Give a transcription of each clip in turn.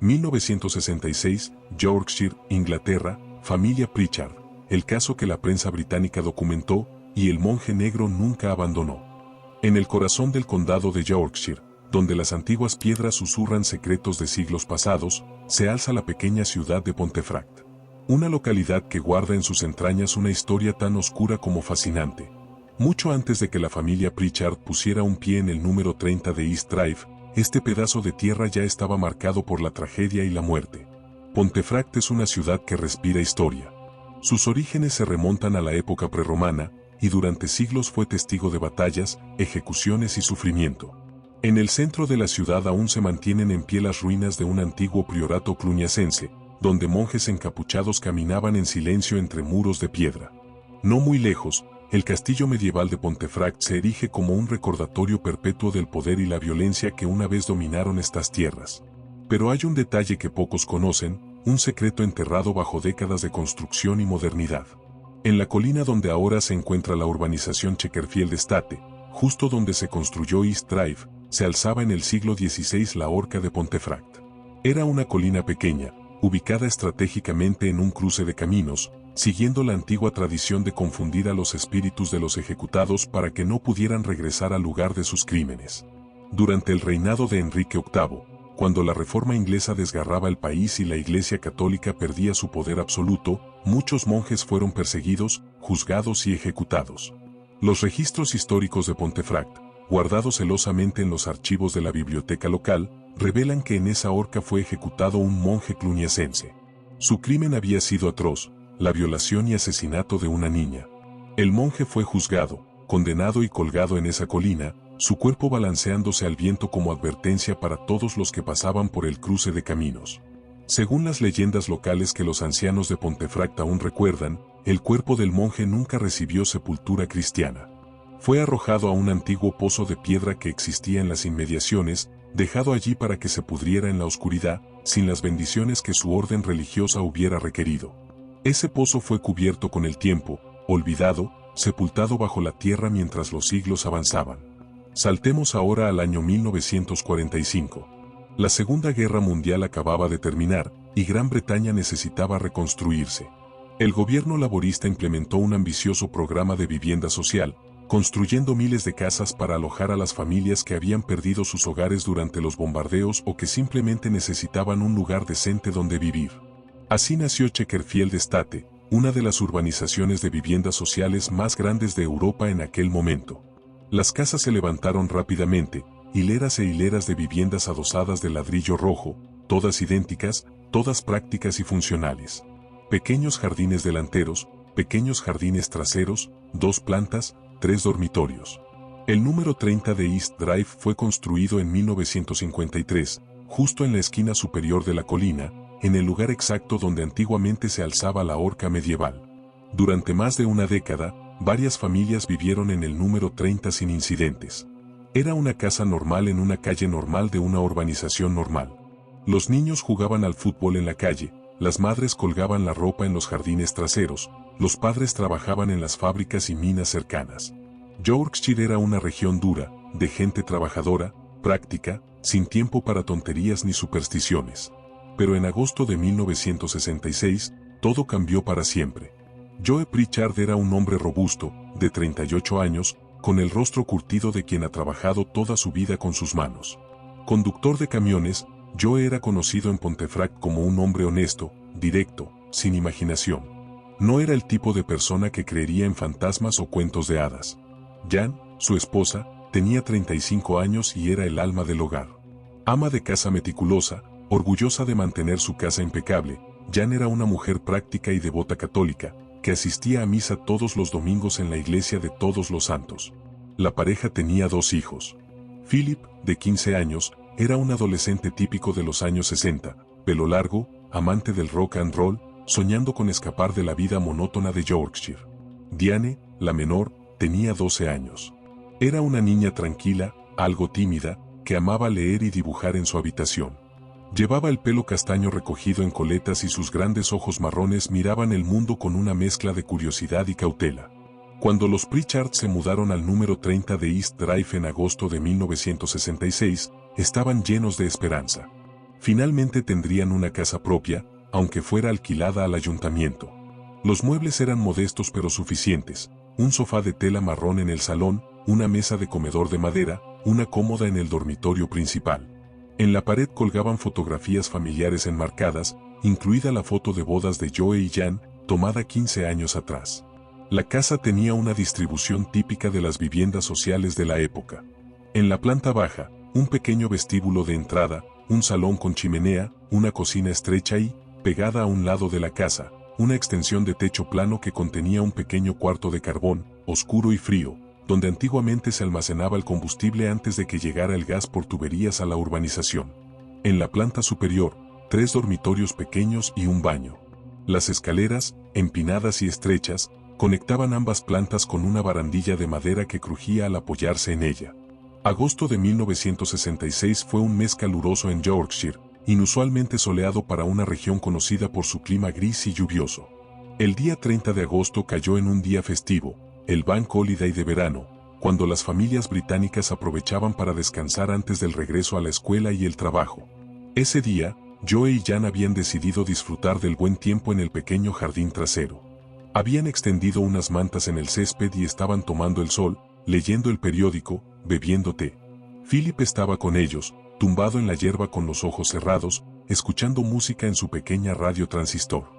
1966, Yorkshire, Inglaterra, familia Pritchard, el caso que la prensa británica documentó y el monje negro nunca abandonó. En el corazón del condado de Yorkshire, donde las antiguas piedras susurran secretos de siglos pasados, se alza la pequeña ciudad de Pontefract. Una localidad que guarda en sus entrañas una historia tan oscura como fascinante. Mucho antes de que la familia Pritchard pusiera un pie en el número 30 de East Drive, este pedazo de tierra ya estaba marcado por la tragedia y la muerte. Pontefract es una ciudad que respira historia. Sus orígenes se remontan a la época prerromana, y durante siglos fue testigo de batallas, ejecuciones y sufrimiento. En el centro de la ciudad aún se mantienen en pie las ruinas de un antiguo priorato cluniacense, donde monjes encapuchados caminaban en silencio entre muros de piedra. No muy lejos, el castillo medieval de Pontefract se erige como un recordatorio perpetuo del poder y la violencia que una vez dominaron estas tierras. Pero hay un detalle que pocos conocen, un secreto enterrado bajo décadas de construcción y modernidad. En la colina donde ahora se encuentra la urbanización Chequerfield Estate, justo donde se construyó East Drive, se alzaba en el siglo XVI la horca de Pontefract. Era una colina pequeña, ubicada estratégicamente en un cruce de caminos, siguiendo la antigua tradición de confundir a los espíritus de los ejecutados para que no pudieran regresar al lugar de sus crímenes. Durante el reinado de Enrique VIII, cuando la reforma inglesa desgarraba el país y la Iglesia católica perdía su poder absoluto, muchos monjes fueron perseguidos, juzgados y ejecutados. Los registros históricos de Pontefract, guardados celosamente en los archivos de la biblioteca local, revelan que en esa horca fue ejecutado un monje cluniacense. Su crimen había sido atroz, la violación y asesinato de una niña. El monje fue juzgado, condenado y colgado en esa colina, su cuerpo balanceándose al viento como advertencia para todos los que pasaban por el cruce de caminos. Según las leyendas locales que los ancianos de Pontefract aún recuerdan, el cuerpo del monje nunca recibió sepultura cristiana. Fue arrojado a un antiguo pozo de piedra que existía en las inmediaciones, dejado allí para que se pudriera en la oscuridad, sin las bendiciones que su orden religiosa hubiera requerido. Ese pozo fue cubierto con el tiempo, olvidado, sepultado bajo la tierra mientras los siglos avanzaban. Saltemos ahora al año 1945. La Segunda Guerra Mundial acababa de terminar, y Gran Bretaña necesitaba reconstruirse. El gobierno laborista implementó un ambicioso programa de vivienda social, construyendo miles de casas para alojar a las familias que habían perdido sus hogares durante los bombardeos o que simplemente necesitaban un lugar decente donde vivir. Así nació Chequerfield Estate, una de las urbanizaciones de viviendas sociales más grandes de Europa en aquel momento. Las casas se levantaron rápidamente, hileras e hileras de viviendas adosadas de ladrillo rojo, todas idénticas, todas prácticas y funcionales. Pequeños jardines delanteros, pequeños jardines traseros, 2 plantas, 3 dormitorios. El número 30 de East Drive fue construido en 1953, justo en la esquina superior de la colina, en el lugar exacto donde antiguamente se alzaba la horca medieval. Durante más de una década, varias familias vivieron en el número 30 sin incidentes. Era una casa normal en una calle normal de una urbanización normal. Los niños jugaban al fútbol en la calle, las madres colgaban la ropa en los jardines traseros, los padres trabajaban en las fábricas y minas cercanas. Yorkshire era una región dura, de gente trabajadora, práctica, sin tiempo para tonterías ni supersticiones. Pero en agosto de 1966, todo cambió para siempre. Joe Pritchard era un hombre robusto, de 38 años, con el rostro curtido de quien ha trabajado toda su vida con sus manos. Conductor de camiones, Joe era conocido en Pontefract como un hombre honesto, directo, sin imaginación. No era el tipo de persona que creería en fantasmas o cuentos de hadas. Jan, su esposa, tenía 35 años y era el alma del hogar. Ama de casa meticulosa, orgullosa de mantener su casa impecable, Jan era una mujer práctica y devota católica, que asistía a misa todos los domingos en la iglesia de Todos los Santos. La pareja tenía 2 hijos. Philip, de 15 años, era un adolescente típico de los años 60, pelo largo, amante del rock and roll, soñando con escapar de la vida monótona de Yorkshire. Diane, la menor, tenía 12 años. Era una niña tranquila, algo tímida, que amaba leer y dibujar en su habitación. Llevaba el pelo castaño recogido en coletas y sus grandes ojos marrones miraban el mundo con una mezcla de curiosidad y cautela. Cuando los Pritchard se mudaron al número 30 de East Drive en agosto de 1966, estaban llenos de esperanza. Finalmente tendrían una casa propia, aunque fuera alquilada al ayuntamiento. Los muebles eran modestos pero suficientes: un sofá de tela marrón en el salón, una mesa de comedor de madera, una cómoda en el dormitorio principal. En la pared colgaban fotografías familiares enmarcadas, incluida la foto de bodas de Joe y Jan, tomada 15 años atrás. La casa tenía una distribución típica de las viviendas sociales de la época. En la planta baja, un pequeño vestíbulo de entrada, un salón con chimenea, una cocina estrecha y, pegada a un lado de la casa, una extensión de techo plano que contenía un pequeño cuarto de carbón, oscuro y frío, donde antiguamente se almacenaba el combustible antes de que llegara el gas por tuberías a la urbanización. En la planta superior, 3 dormitorios pequeños y un baño. Las escaleras, empinadas y estrechas, conectaban ambas plantas con una barandilla de madera que crujía al apoyarse en ella. Agosto de 1966 fue un mes caluroso en Yorkshire, inusualmente soleado para una región conocida por su clima gris y lluvioso. El día 30 de agosto cayó en un día festivo, el Bank Holiday de verano, cuando las familias británicas aprovechaban para descansar antes del regreso a la escuela y el trabajo. Ese día, Joe y Jan habían decidido disfrutar del buen tiempo en el pequeño jardín trasero. Habían extendido unas mantas en el césped y estaban tomando el sol, leyendo el periódico, bebiendo té. Philip estaba con ellos, tumbado en la hierba con los ojos cerrados, escuchando música en su pequeña radio transistor.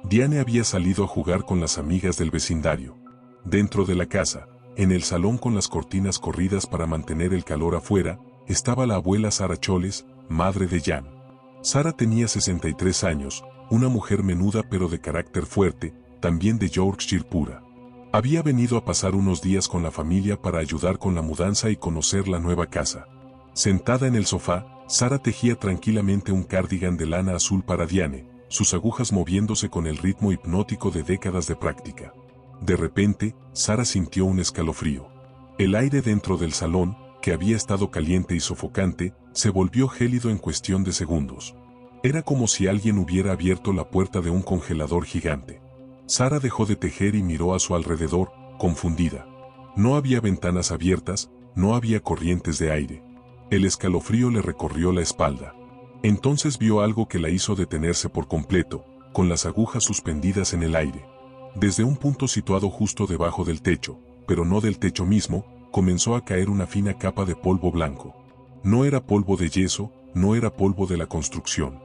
Diane había salido a jugar con las amigas del vecindario. Dentro de la casa, en el salón con las cortinas corridas para mantener el calor afuera, estaba la abuela Sarah Choles, madre de Jan. Sarah tenía 63 años, una mujer menuda pero de carácter fuerte, también de Yorkshire pura. Había venido a pasar unos días con la familia para ayudar con la mudanza y conocer la nueva casa. Sentada en el sofá, Sarah tejía tranquilamente un cardigan de lana azul para Diane, sus agujas moviéndose con el ritmo hipnótico de décadas de práctica. De repente, Sarah sintió un escalofrío. El aire dentro del salón, que había estado caliente y sofocante, se volvió gélido en cuestión de segundos. Era como si alguien hubiera abierto la puerta de un congelador gigante. Sarah dejó de tejer y miró a su alrededor, confundida. No había ventanas abiertas, no había corrientes de aire. El escalofrío le recorrió la espalda. Entonces vio algo que la hizo detenerse por completo, con las agujas suspendidas en el aire. Desde un punto situado justo debajo del techo, pero no del techo mismo, comenzó a caer una fina capa de polvo blanco. No era polvo de yeso, no era polvo de la construcción.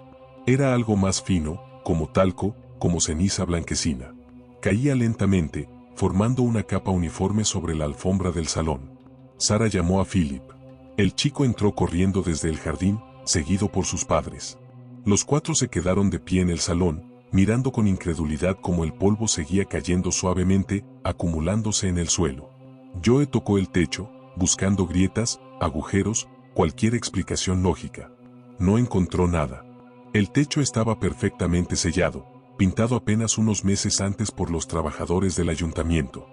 Era algo más fino, como talco, como ceniza blanquecina. Caía lentamente, formando una capa uniforme sobre la alfombra del salón. Sarah llamó a Philip. El chico entró corriendo desde el jardín, seguido por sus padres. Los 4 se quedaron de pie en el salón, mirando con incredulidad cómo el polvo seguía cayendo suavemente, acumulándose en el suelo. Joe tocó el techo, buscando grietas, agujeros, cualquier explicación lógica. No encontró nada. El techo estaba perfectamente sellado, pintado apenas unos meses antes por los trabajadores del ayuntamiento.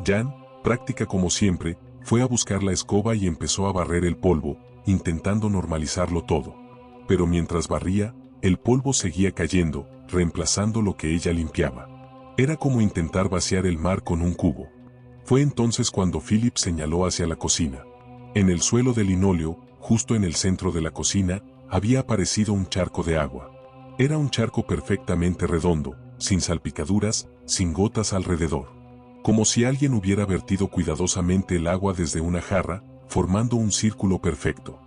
Jan, práctica como siempre, fue a buscar la escoba y empezó a barrer el polvo, intentando normalizarlo todo. Pero mientras barría, el polvo seguía cayendo, reemplazando lo que ella limpiaba. Era como intentar vaciar el mar con un cubo. Fue entonces cuando Philip señaló hacia la cocina. En el suelo de linóleo, justo en el centro de la cocina, había aparecido un charco de agua. Era un charco perfectamente redondo, sin salpicaduras, sin gotas alrededor. Como si alguien hubiera vertido cuidadosamente el agua desde una jarra, formando un círculo perfecto.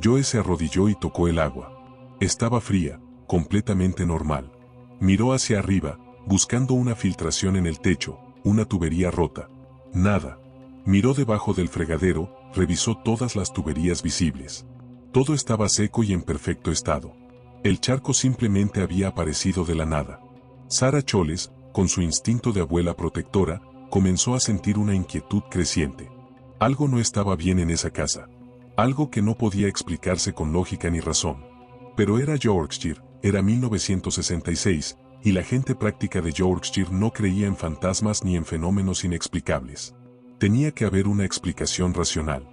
Joe se arrodilló y tocó el agua. Estaba fría, completamente normal. Miró hacia arriba, buscando una filtración en el techo, una tubería rota. Nada. Miró debajo del fregadero, revisó todas las tuberías visibles. Todo estaba seco y en perfecto estado. El charco simplemente había aparecido de la nada. Sarah Choles, con su instinto de abuela protectora, comenzó a sentir una inquietud creciente. Algo no estaba bien en esa casa. Algo que no podía explicarse con lógica ni razón. Pero era Yorkshire, era 1966, y la gente práctica de Yorkshire no creía en fantasmas ni en fenómenos inexplicables. Tenía que haber una explicación racional.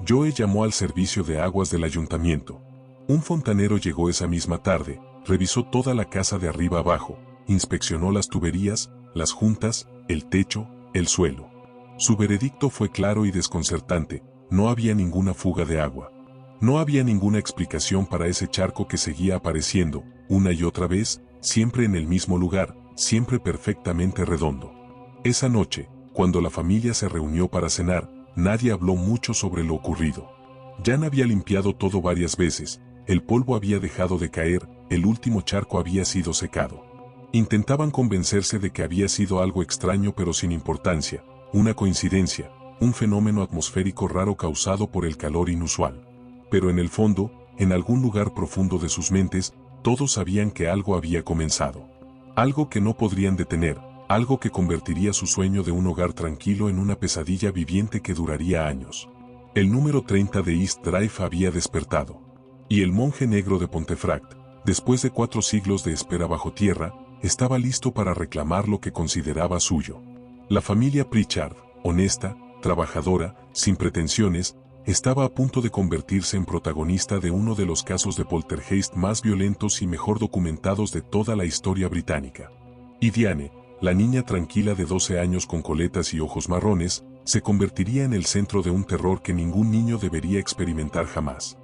Joe llamó al servicio de aguas del ayuntamiento. Un fontanero llegó esa misma tarde, revisó toda la casa de arriba abajo, inspeccionó las tuberías, las juntas, el techo, el suelo. Su veredicto fue claro y desconcertante: no había ninguna fuga de agua. No había ninguna explicación para ese charco que seguía apareciendo, una y otra vez, siempre en el mismo lugar, siempre perfectamente redondo. Esa noche, cuando la familia se reunió para cenar, nadie habló mucho sobre lo ocurrido. Jan había limpiado todo varias veces, el polvo había dejado de caer, el último charco había sido secado. Intentaban convencerse de que había sido algo extraño pero sin importancia, una coincidencia, un fenómeno atmosférico raro causado por el calor inusual. Pero en el fondo, en algún lugar profundo de sus mentes, todos sabían que algo había comenzado. Algo que no podrían detener, algo que convertiría su sueño de un hogar tranquilo en una pesadilla viviente que duraría años. El número 30 de East Drive había despertado. Y el monje negro de Pontefract, después de 4 siglos de espera bajo tierra, estaba listo para reclamar lo que consideraba suyo. La familia Pritchard, honesta, trabajadora, sin pretensiones, estaba a punto de convertirse en protagonista de uno de los casos de poltergeist más violentos y mejor documentados de toda la historia británica. Y Diane, la niña tranquila de 12 años con coletas y ojos marrones, se convertiría en el centro de un terror que ningún niño debería experimentar jamás.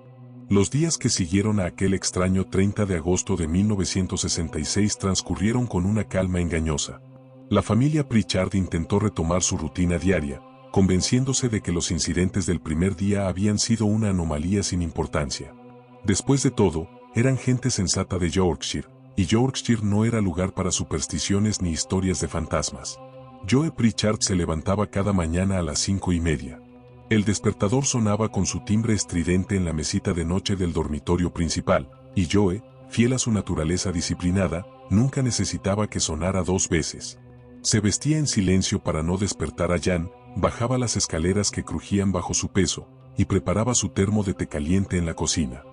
Los días que siguieron a aquel extraño 30 de agosto de 1966 transcurrieron con una calma engañosa. La familia Pritchard intentó retomar su rutina diaria, convenciéndose de que los incidentes del primer día habían sido una anomalía sin importancia. Después de todo, eran gente sensata de Yorkshire, y Yorkshire no era lugar para supersticiones ni historias de fantasmas. Joe Pritchard se levantaba cada mañana a las 5:30. El despertador sonaba con su timbre estridente en la mesita de noche del dormitorio principal, y Joe, fiel a su naturaleza disciplinada, nunca necesitaba que sonara 2 veces. Se vestía en silencio para no despertar a Jan, bajaba las escaleras que crujían bajo su peso, y preparaba su termo de té caliente en la cocina.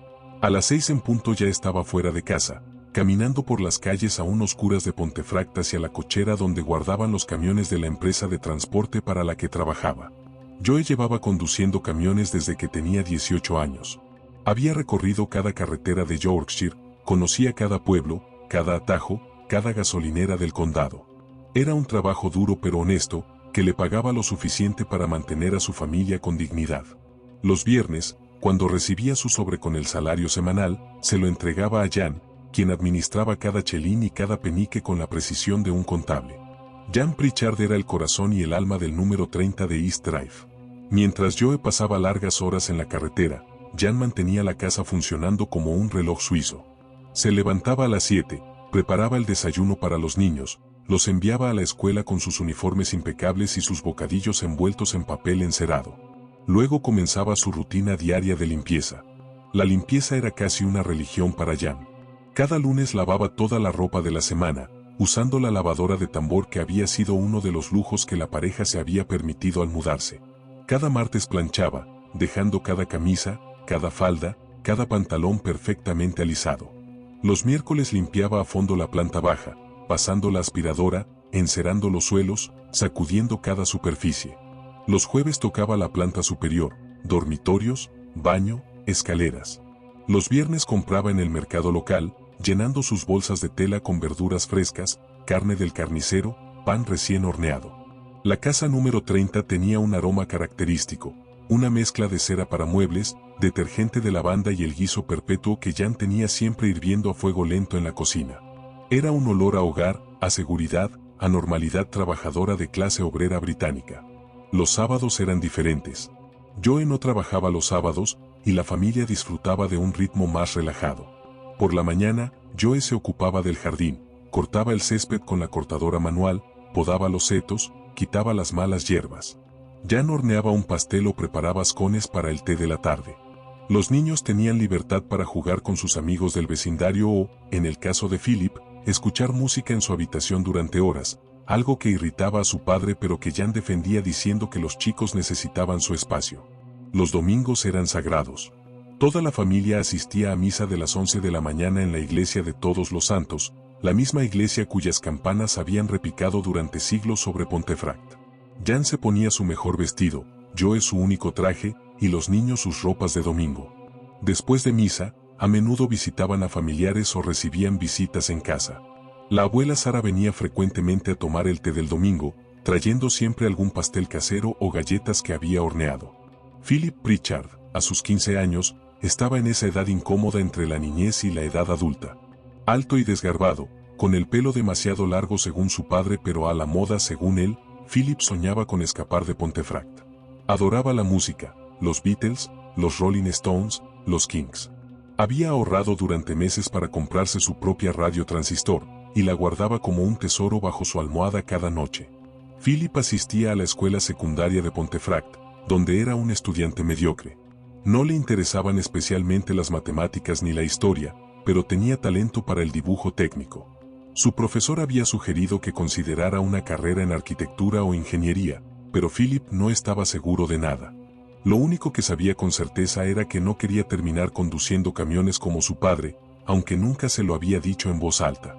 A las 6 en punto ya estaba fuera de casa, caminando por las calles aún oscuras de Pontefract hacia la cochera donde guardaban los camiones de la empresa de transporte para la que trabajaba. Joe llevaba conduciendo camiones desde que tenía 18 años. Había recorrido cada carretera de Yorkshire, conocía cada pueblo, cada atajo, cada gasolinera del condado. Era un trabajo duro pero honesto, que le pagaba lo suficiente para mantener a su familia con dignidad. Los viernes, cuando recibía su sobre con el salario semanal, se lo entregaba a Jan, quien administraba cada chelín y cada penique con la precisión de un contable. Jan Pritchard era el corazón y el alma del número 30 de East Drive. Mientras Joe pasaba largas horas en la carretera, Jan mantenía la casa funcionando como un reloj suizo. Se levantaba a las 7, preparaba el desayuno para los niños, los enviaba a la escuela con sus uniformes impecables y sus bocadillos envueltos en papel encerado. Luego comenzaba su rutina diaria de limpieza. La limpieza era casi una religión para Jan. Cada lunes lavaba toda la ropa de la semana, usando la lavadora de tambor que había sido uno de los lujos que la pareja se había permitido al mudarse. Cada martes planchaba, dejando cada camisa, cada falda, cada pantalón perfectamente alisado. Los miércoles limpiaba a fondo la planta baja, pasando la aspiradora, encerando los suelos, sacudiendo cada superficie. Los jueves tocaba la planta superior, dormitorios, baño, escaleras. Los viernes compraba en el mercado local, llenando sus bolsas de tela con verduras frescas, carne del carnicero, pan recién horneado. La casa número 30 tenía un aroma característico, una mezcla de cera para muebles, detergente de lavanda y el guiso perpetuo que Jan tenía siempre hirviendo a fuego lento en la cocina. Era un olor a hogar, a seguridad, a normalidad trabajadora de clase obrera británica. Los sábados eran diferentes. Joe no trabajaba los sábados, y la familia disfrutaba de un ritmo más relajado. Por la mañana, Joe se ocupaba del jardín, cortaba el césped con la cortadora manual, podaba los setos, quitaba las malas hierbas. Jan horneaba un pastel o preparaba scones para el té de la tarde. Los niños tenían libertad para jugar con sus amigos del vecindario o, en el caso de Philip, escuchar música en su habitación durante horas, algo que irritaba a su padre pero que Jan defendía diciendo que los chicos necesitaban su espacio. Los domingos eran sagrados. Toda la familia asistía a misa de las 11 de la mañana en la iglesia de Todos los Santos, la misma iglesia cuyas campanas habían repicado durante siglos sobre Pontefract. Jan se ponía su mejor vestido, Joe su único traje, y los niños sus ropas de domingo. Después de misa, a menudo visitaban a familiares o recibían visitas en casa. La abuela Sara venía frecuentemente a tomar el té del domingo, trayendo siempre algún pastel casero o galletas que había horneado. Philip Pritchard, a sus 15 años, estaba en esa edad incómoda entre la niñez y la edad adulta. Alto y desgarbado, con el pelo demasiado largo según su padre pero a la moda según él, Philip soñaba con escapar de Pontefract. Adoraba la música, los Beatles, los Rolling Stones, los Kings. Había ahorrado durante meses para comprarse su propia radio transistor, y la guardaba como un tesoro bajo su almohada cada noche. Philip asistía a la escuela secundaria de Pontefract, donde era un estudiante mediocre. No le interesaban especialmente las matemáticas ni la historia, pero tenía talento para el dibujo técnico. Su profesor había sugerido que considerara una carrera en arquitectura o ingeniería, pero Philip no estaba seguro de nada. Lo único que sabía con certeza era que no quería terminar conduciendo camiones como su padre, aunque nunca se lo había dicho en voz alta.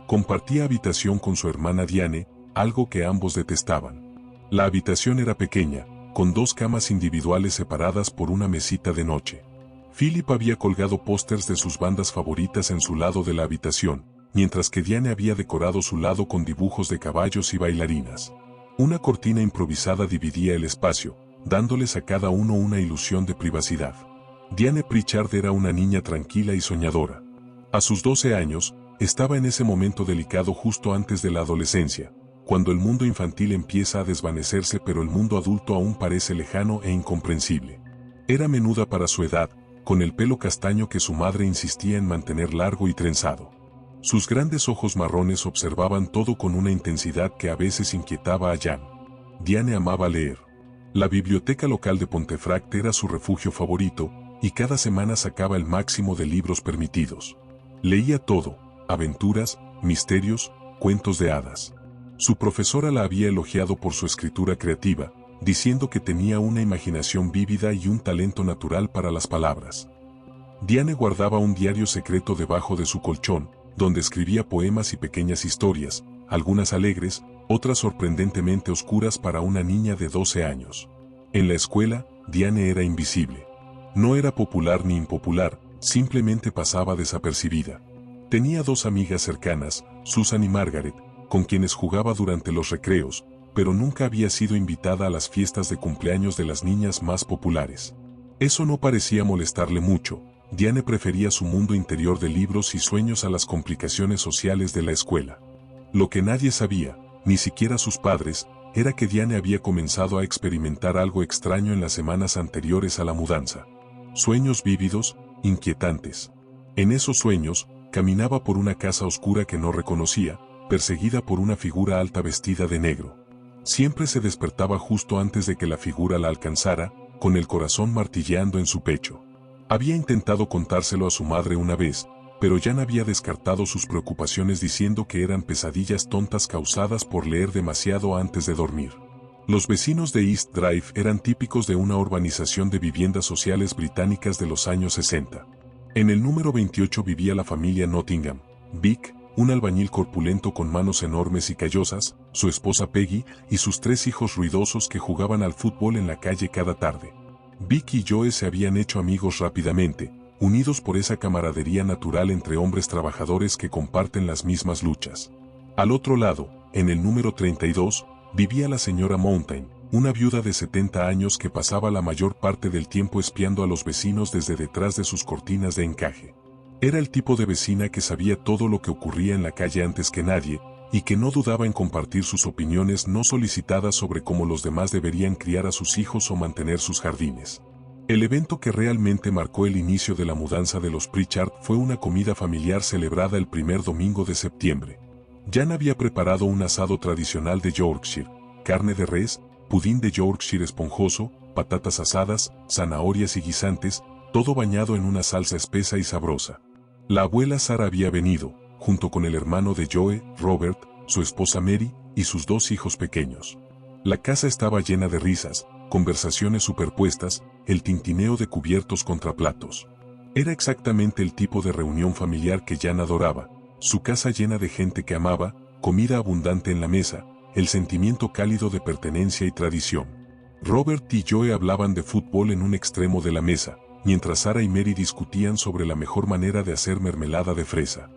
Compartía habitación con su hermana Diane, algo que ambos detestaban. La habitación era pequeña, con 2 camas individuales separadas por una mesita de noche. Philip había colgado pósters de sus bandas favoritas en su lado de la habitación, mientras que Diane había decorado su lado con dibujos de caballos y bailarinas. Una cortina improvisada dividía el espacio, dándoles a cada uno una ilusión de privacidad. Diane Pritchard era una niña tranquila y soñadora. A sus 12 años, estaba en ese momento delicado justo antes de la adolescencia, cuando el mundo infantil empieza a desvanecerse pero el mundo adulto aún parece lejano e incomprensible. Era menuda para su edad, con el pelo castaño que su madre insistía en mantener largo y trenzado. Sus grandes ojos marrones observaban todo con una intensidad que a veces inquietaba a Jan. Diane amaba leer. La biblioteca local de Pontefract era su refugio favorito, y cada semana sacaba el máximo de libros permitidos. Leía todo, aventuras, misterios, cuentos de hadas. Su profesora la había elogiado por su escritura creativa, diciendo que tenía una imaginación vívida y un talento natural para las palabras. Diane guardaba un diario secreto debajo de su colchón, donde escribía poemas y pequeñas historias, algunas alegres, otras sorprendentemente oscuras para una niña de 12 años. En la escuela, Diane era invisible. No era popular ni impopular, simplemente pasaba desapercibida. Tenía 2 amigas cercanas, Susan y Margaret, con quienes jugaba durante los recreos, pero nunca había sido invitada a las fiestas de cumpleaños de las niñas más populares. Eso no parecía molestarle mucho. Diane prefería su mundo interior de libros y sueños a las complicaciones sociales de la escuela. Lo que nadie sabía, ni siquiera sus padres, era que Diane había comenzado a experimentar algo extraño en las semanas anteriores a la mudanza. Sueños vívidos, inquietantes. En esos sueños, caminaba por una casa oscura que no reconocía, perseguida por una figura alta vestida de negro. Siempre se despertaba justo antes de que la figura la alcanzara, con el corazón martilleando en su pecho. Había intentado contárselo a su madre una vez, pero Jan había descartado sus preocupaciones diciendo que eran pesadillas tontas causadas por leer demasiado antes de dormir. Los vecinos de East Drive eran típicos de una urbanización de viviendas sociales británicas de los años 60. En el número 28 vivía la familia Nottingham, Vic, un albañil corpulento con manos enormes y callosas, su esposa Peggy y sus 3 hijos ruidosos que jugaban al fútbol en la calle cada tarde. Vic y Joe se habían hecho amigos rápidamente, unidos por esa camaradería natural entre hombres trabajadores que comparten las mismas luchas. Al otro lado, en el número 32, vivía la señora Mountain, una viuda de 70 años que pasaba la mayor parte del tiempo espiando a los vecinos desde detrás de sus cortinas de encaje. Era el tipo de vecina que sabía todo lo que ocurría en la calle antes que nadie, y que no dudaba en compartir sus opiniones no solicitadas sobre cómo los demás deberían criar a sus hijos o mantener sus jardines. El evento que realmente marcó el inicio de la mudanza de los Pritchard fue una comida familiar celebrada el primer domingo de septiembre. Jan había preparado un asado tradicional de Yorkshire, carne de res, pudín de Yorkshire esponjoso, patatas asadas, zanahorias y guisantes, todo bañado en una salsa espesa y sabrosa. La abuela Sara había venido, junto con el hermano de Joe, Robert, su esposa Mary, y sus 2 hijos pequeños. La casa estaba llena de risas, conversaciones superpuestas, el tintineo de cubiertos contra platos. Era exactamente el tipo de reunión familiar que Jan adoraba, su casa llena de gente que amaba, comida abundante en la mesa, el sentimiento cálido de pertenencia y tradición. Robert y Joe hablaban de fútbol en un extremo de la mesa, mientras Sara y Mary discutían sobre la mejor manera de hacer mermelada de fresa.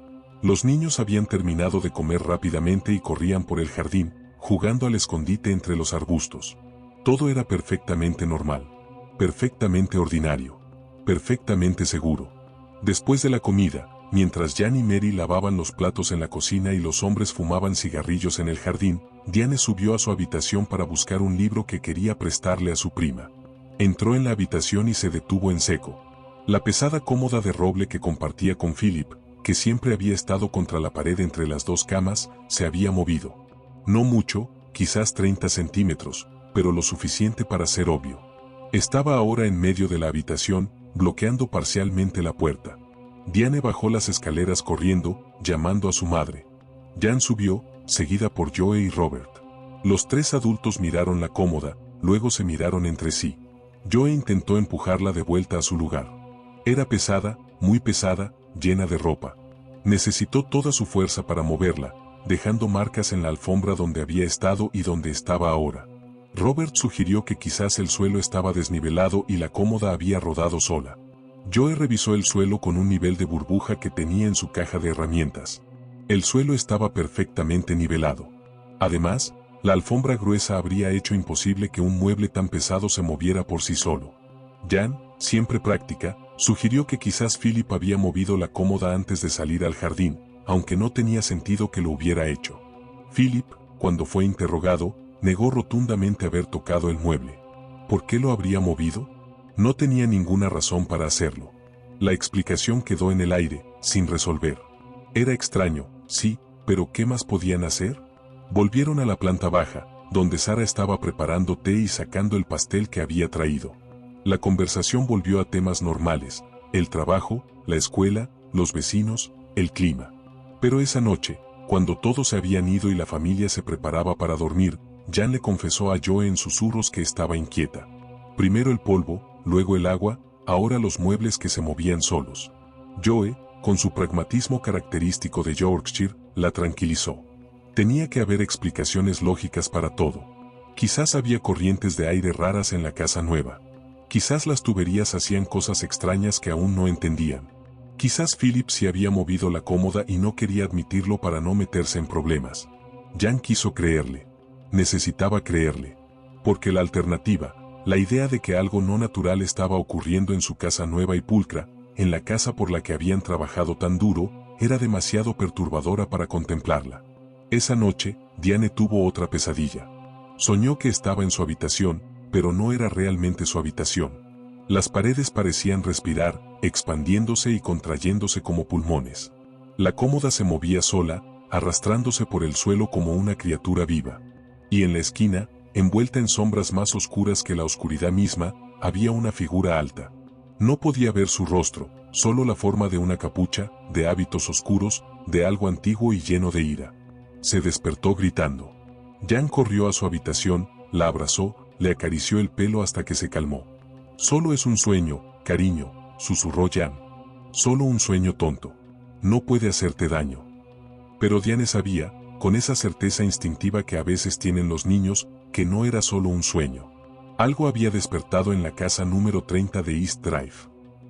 Los niños habían terminado de comer rápidamente y corrían por el jardín, jugando al escondite entre los arbustos. Todo era perfectamente normal, perfectamente ordinario. perfectamente seguro. Después de la comida, mientras Jan y Mary lavaban los platos en la cocina y los hombres fumaban cigarrillos en el jardín, Diane subió a su habitación para buscar un libro que quería prestarle a su prima. Entró en la habitación y se detuvo en seco. La pesada cómoda de roble que compartía con Philip, que siempre había estado contra la pared entre las dos camas, se había movido. No mucho, quizás 30 centímetros, pero lo suficiente para ser obvio. Estaba ahora en medio de la habitación, bloqueando parcialmente la puerta. Diane bajó las escaleras corriendo, llamando a su madre. Jan subió, seguida por Joe y Robert. Los tres adultos miraron la cómoda, luego se miraron entre sí. Joe intentó empujarla de vuelta a su lugar. Era pesada, muy pesada, llena de ropa. Necesitó toda su fuerza para moverla, dejando marcas en la alfombra donde había estado y donde estaba ahora. Robert sugirió que quizás el suelo estaba desnivelado y la cómoda había rodado sola. Joe revisó el suelo con un nivel de burbuja que tenía en su caja de herramientas. El suelo estaba perfectamente nivelado. Además, la alfombra gruesa habría hecho imposible que un mueble tan pesado se moviera por sí solo. Jan, siempre práctica, sugirió que quizás Philip había movido la cómoda antes de salir al jardín, aunque no tenía sentido que lo hubiera hecho. Philip, cuando fue interrogado, negó rotundamente haber tocado el mueble. ¿Por qué lo habría movido? No tenía ninguna razón para hacerlo. La explicación quedó en el aire, sin resolver. Era extraño, sí, pero ¿qué más podían hacer? Volvieron a la planta baja, donde Sara estaba preparando té y sacando el pastel que había traído. La conversación volvió a temas normales, el trabajo, la escuela, los vecinos, el clima. Pero esa noche, cuando todos se habían ido y la familia se preparaba para dormir, Jan le confesó a Joe en susurros que estaba inquieta. Primero el polvo, luego el agua, ahora los muebles que se movían solos. Joe, con su pragmatismo característico de Yorkshire, la tranquilizó. Tenía que haber explicaciones lógicas para todo. Quizás había corrientes de aire raras en la casa nueva. Quizás las tuberías hacían cosas extrañas que aún no entendían. Quizás Philip se había movido la cómoda y no quería admitirlo para no meterse en problemas. Jan quiso creerle. Necesitaba creerle. Porque la alternativa, la idea de que algo no natural estaba ocurriendo en su casa nueva y pulcra, en la casa por la que habían trabajado tan duro, era demasiado perturbadora para contemplarla. Esa noche, Diane tuvo otra pesadilla. Soñó que estaba en su habitación, pero no era realmente su habitación. Las paredes parecían respirar, expandiéndose y contrayéndose como pulmones. La cómoda se movía sola, arrastrándose por el suelo como una criatura viva. Y en la esquina, envuelta en sombras más oscuras que la oscuridad misma, había una figura alta. No podía ver su rostro, solo la forma de una capucha, de hábitos oscuros, de algo antiguo y lleno de ira. Se despertó gritando. Jan corrió a su habitación, la abrazó, le acarició el pelo hasta que se calmó. Solo es un sueño, cariño, susurró Jan. Solo un sueño tonto. No puede hacerte daño. Pero Diane sabía, con esa certeza instintiva que a veces tienen los niños, que no era solo un sueño. Algo había despertado en la casa número 30 de East Drive.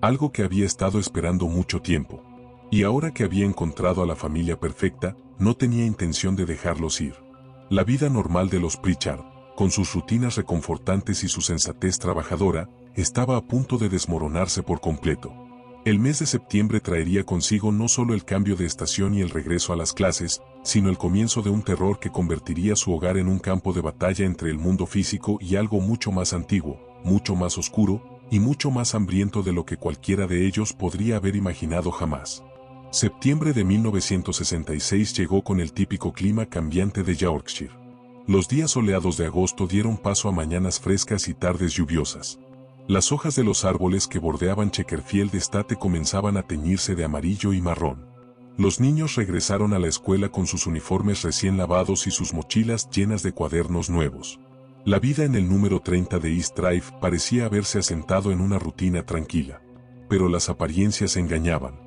Algo que había estado esperando mucho tiempo. Y ahora que había encontrado a la familia perfecta, no tenía intención de dejarlos ir. La vida normal de los Pritchard, con sus rutinas reconfortantes y su sensatez trabajadora, estaba a punto de desmoronarse por completo. El mes de septiembre traería consigo no solo el cambio de estación y el regreso a las clases, sino el comienzo de un terror que convertiría su hogar en un campo de batalla entre el mundo físico y algo mucho más antiguo, mucho más oscuro, y mucho más hambriento de lo que cualquiera de ellos podría haber imaginado jamás. Septiembre de 1966 llegó con el típico clima cambiante de Yorkshire. Los días soleados de agosto dieron paso a mañanas frescas y tardes lluviosas. Las hojas de los árboles que bordeaban Chequerfield Estate comenzaban a teñirse de amarillo y marrón. Los niños regresaron a la escuela con sus uniformes recién lavados y sus mochilas llenas de cuadernos nuevos. La vida en el número 30 de East Drive parecía haberse asentado en una rutina tranquila. Pero las apariencias engañaban.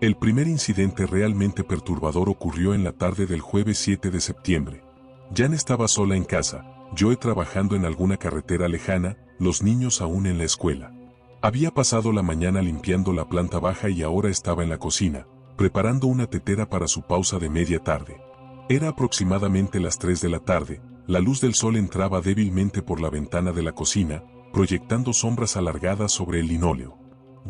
El primer incidente realmente perturbador ocurrió en la tarde del jueves 7 de septiembre. Jan estaba sola en casa, Joe trabajando en alguna carretera lejana, los niños aún en la escuela. Había pasado la mañana limpiando la planta baja y ahora estaba en la cocina, preparando una tetera para su pausa de media tarde. Era aproximadamente las 3 de la tarde, la luz del sol entraba débilmente por la ventana de la cocina, proyectando sombras alargadas sobre el linóleo.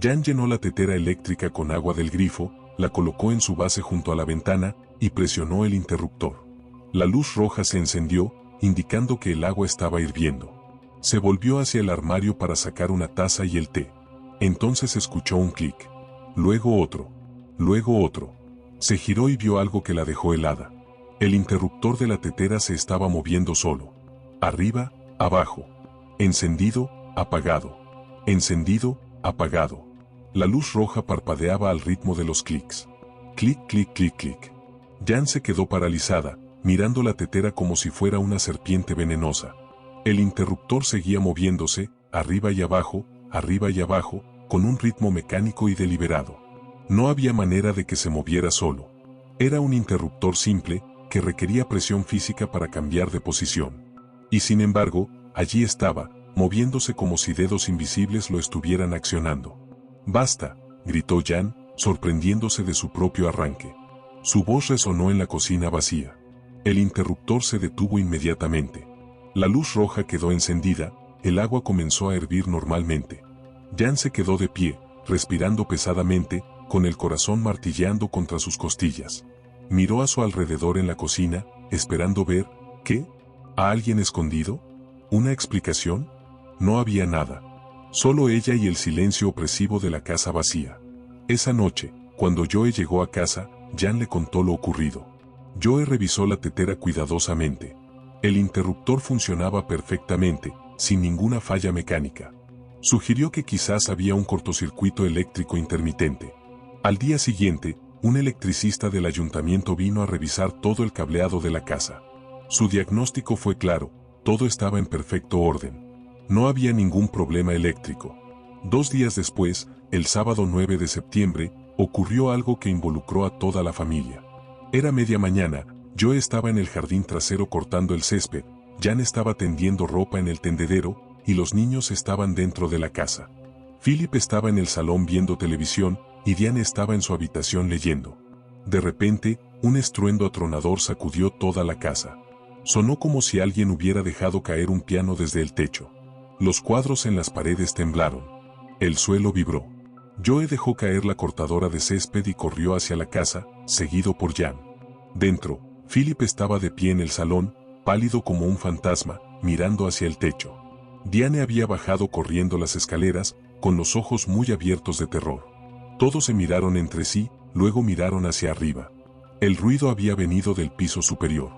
Jan llenó la tetera eléctrica con agua del grifo, la colocó en su base junto a la ventana y presionó el interruptor. La luz roja se encendió, indicando que el agua estaba hirviendo. Se volvió hacia el armario para sacar una taza y el té. Entonces escuchó un clic. Luego otro. Luego otro. Se giró y vio algo que la dejó helada. El interruptor de la tetera se estaba moviendo solo. Arriba, abajo. Encendido, apagado. Encendido, apagado. La luz roja parpadeaba al ritmo de los clics. Clic, clic, clic, clic. Jan se quedó paralizada, mirando la tetera como si fuera una serpiente venenosa. El interruptor seguía moviéndose, arriba y abajo, con un ritmo mecánico y deliberado. No había manera de que se moviera solo. Era un interruptor simple, que requería presión física para cambiar de posición. Y sin embargo, allí estaba, moviéndose como si dedos invisibles lo estuvieran accionando. «¡Basta!», gritó Jan, sorprendiéndose de su propio arranque. Su voz resonó en la cocina vacía. El interruptor se detuvo inmediatamente. La luz roja quedó encendida, el agua comenzó a hervir normalmente. Jan se quedó de pie, respirando pesadamente, con el corazón martilleando contra sus costillas. Miró a su alrededor en la cocina, esperando ver, ¿qué? ¿A alguien escondido? ¿Una explicación? No había nada. Solo ella y el silencio opresivo de la casa vacía. Esa noche, cuando Joe llegó a casa, Jan le contó lo ocurrido. Joe revisó la tetera cuidadosamente. El interruptor funcionaba perfectamente, sin ninguna falla mecánica. Sugirió que quizás había un cortocircuito eléctrico intermitente. Al día siguiente, un electricista del ayuntamiento vino a revisar todo el cableado de la casa. Su diagnóstico fue claro, todo estaba en perfecto orden. No había ningún problema eléctrico. 2 días después, el sábado 9 de septiembre, ocurrió algo que involucró a toda la familia. Era media mañana, Joe estaba en el jardín trasero cortando el césped, Jan estaba tendiendo ropa en el tendedero, y los niños estaban dentro de la casa. Philip estaba en el salón viendo televisión, y Diane estaba en su habitación leyendo. De repente, un estruendo atronador sacudió toda la casa. Sonó como si alguien hubiera dejado caer un piano desde el techo. Los cuadros en las paredes temblaron. El suelo vibró. Joe dejó caer la cortadora de césped y corrió hacia la casa, seguido por Jan. Dentro, Philip estaba de pie en el salón, pálido como un fantasma, mirando hacia el techo. Diane había bajado corriendo las escaleras, con los ojos muy abiertos de terror. Todos se miraron entre sí, luego miraron hacia arriba. El ruido había venido del piso superior.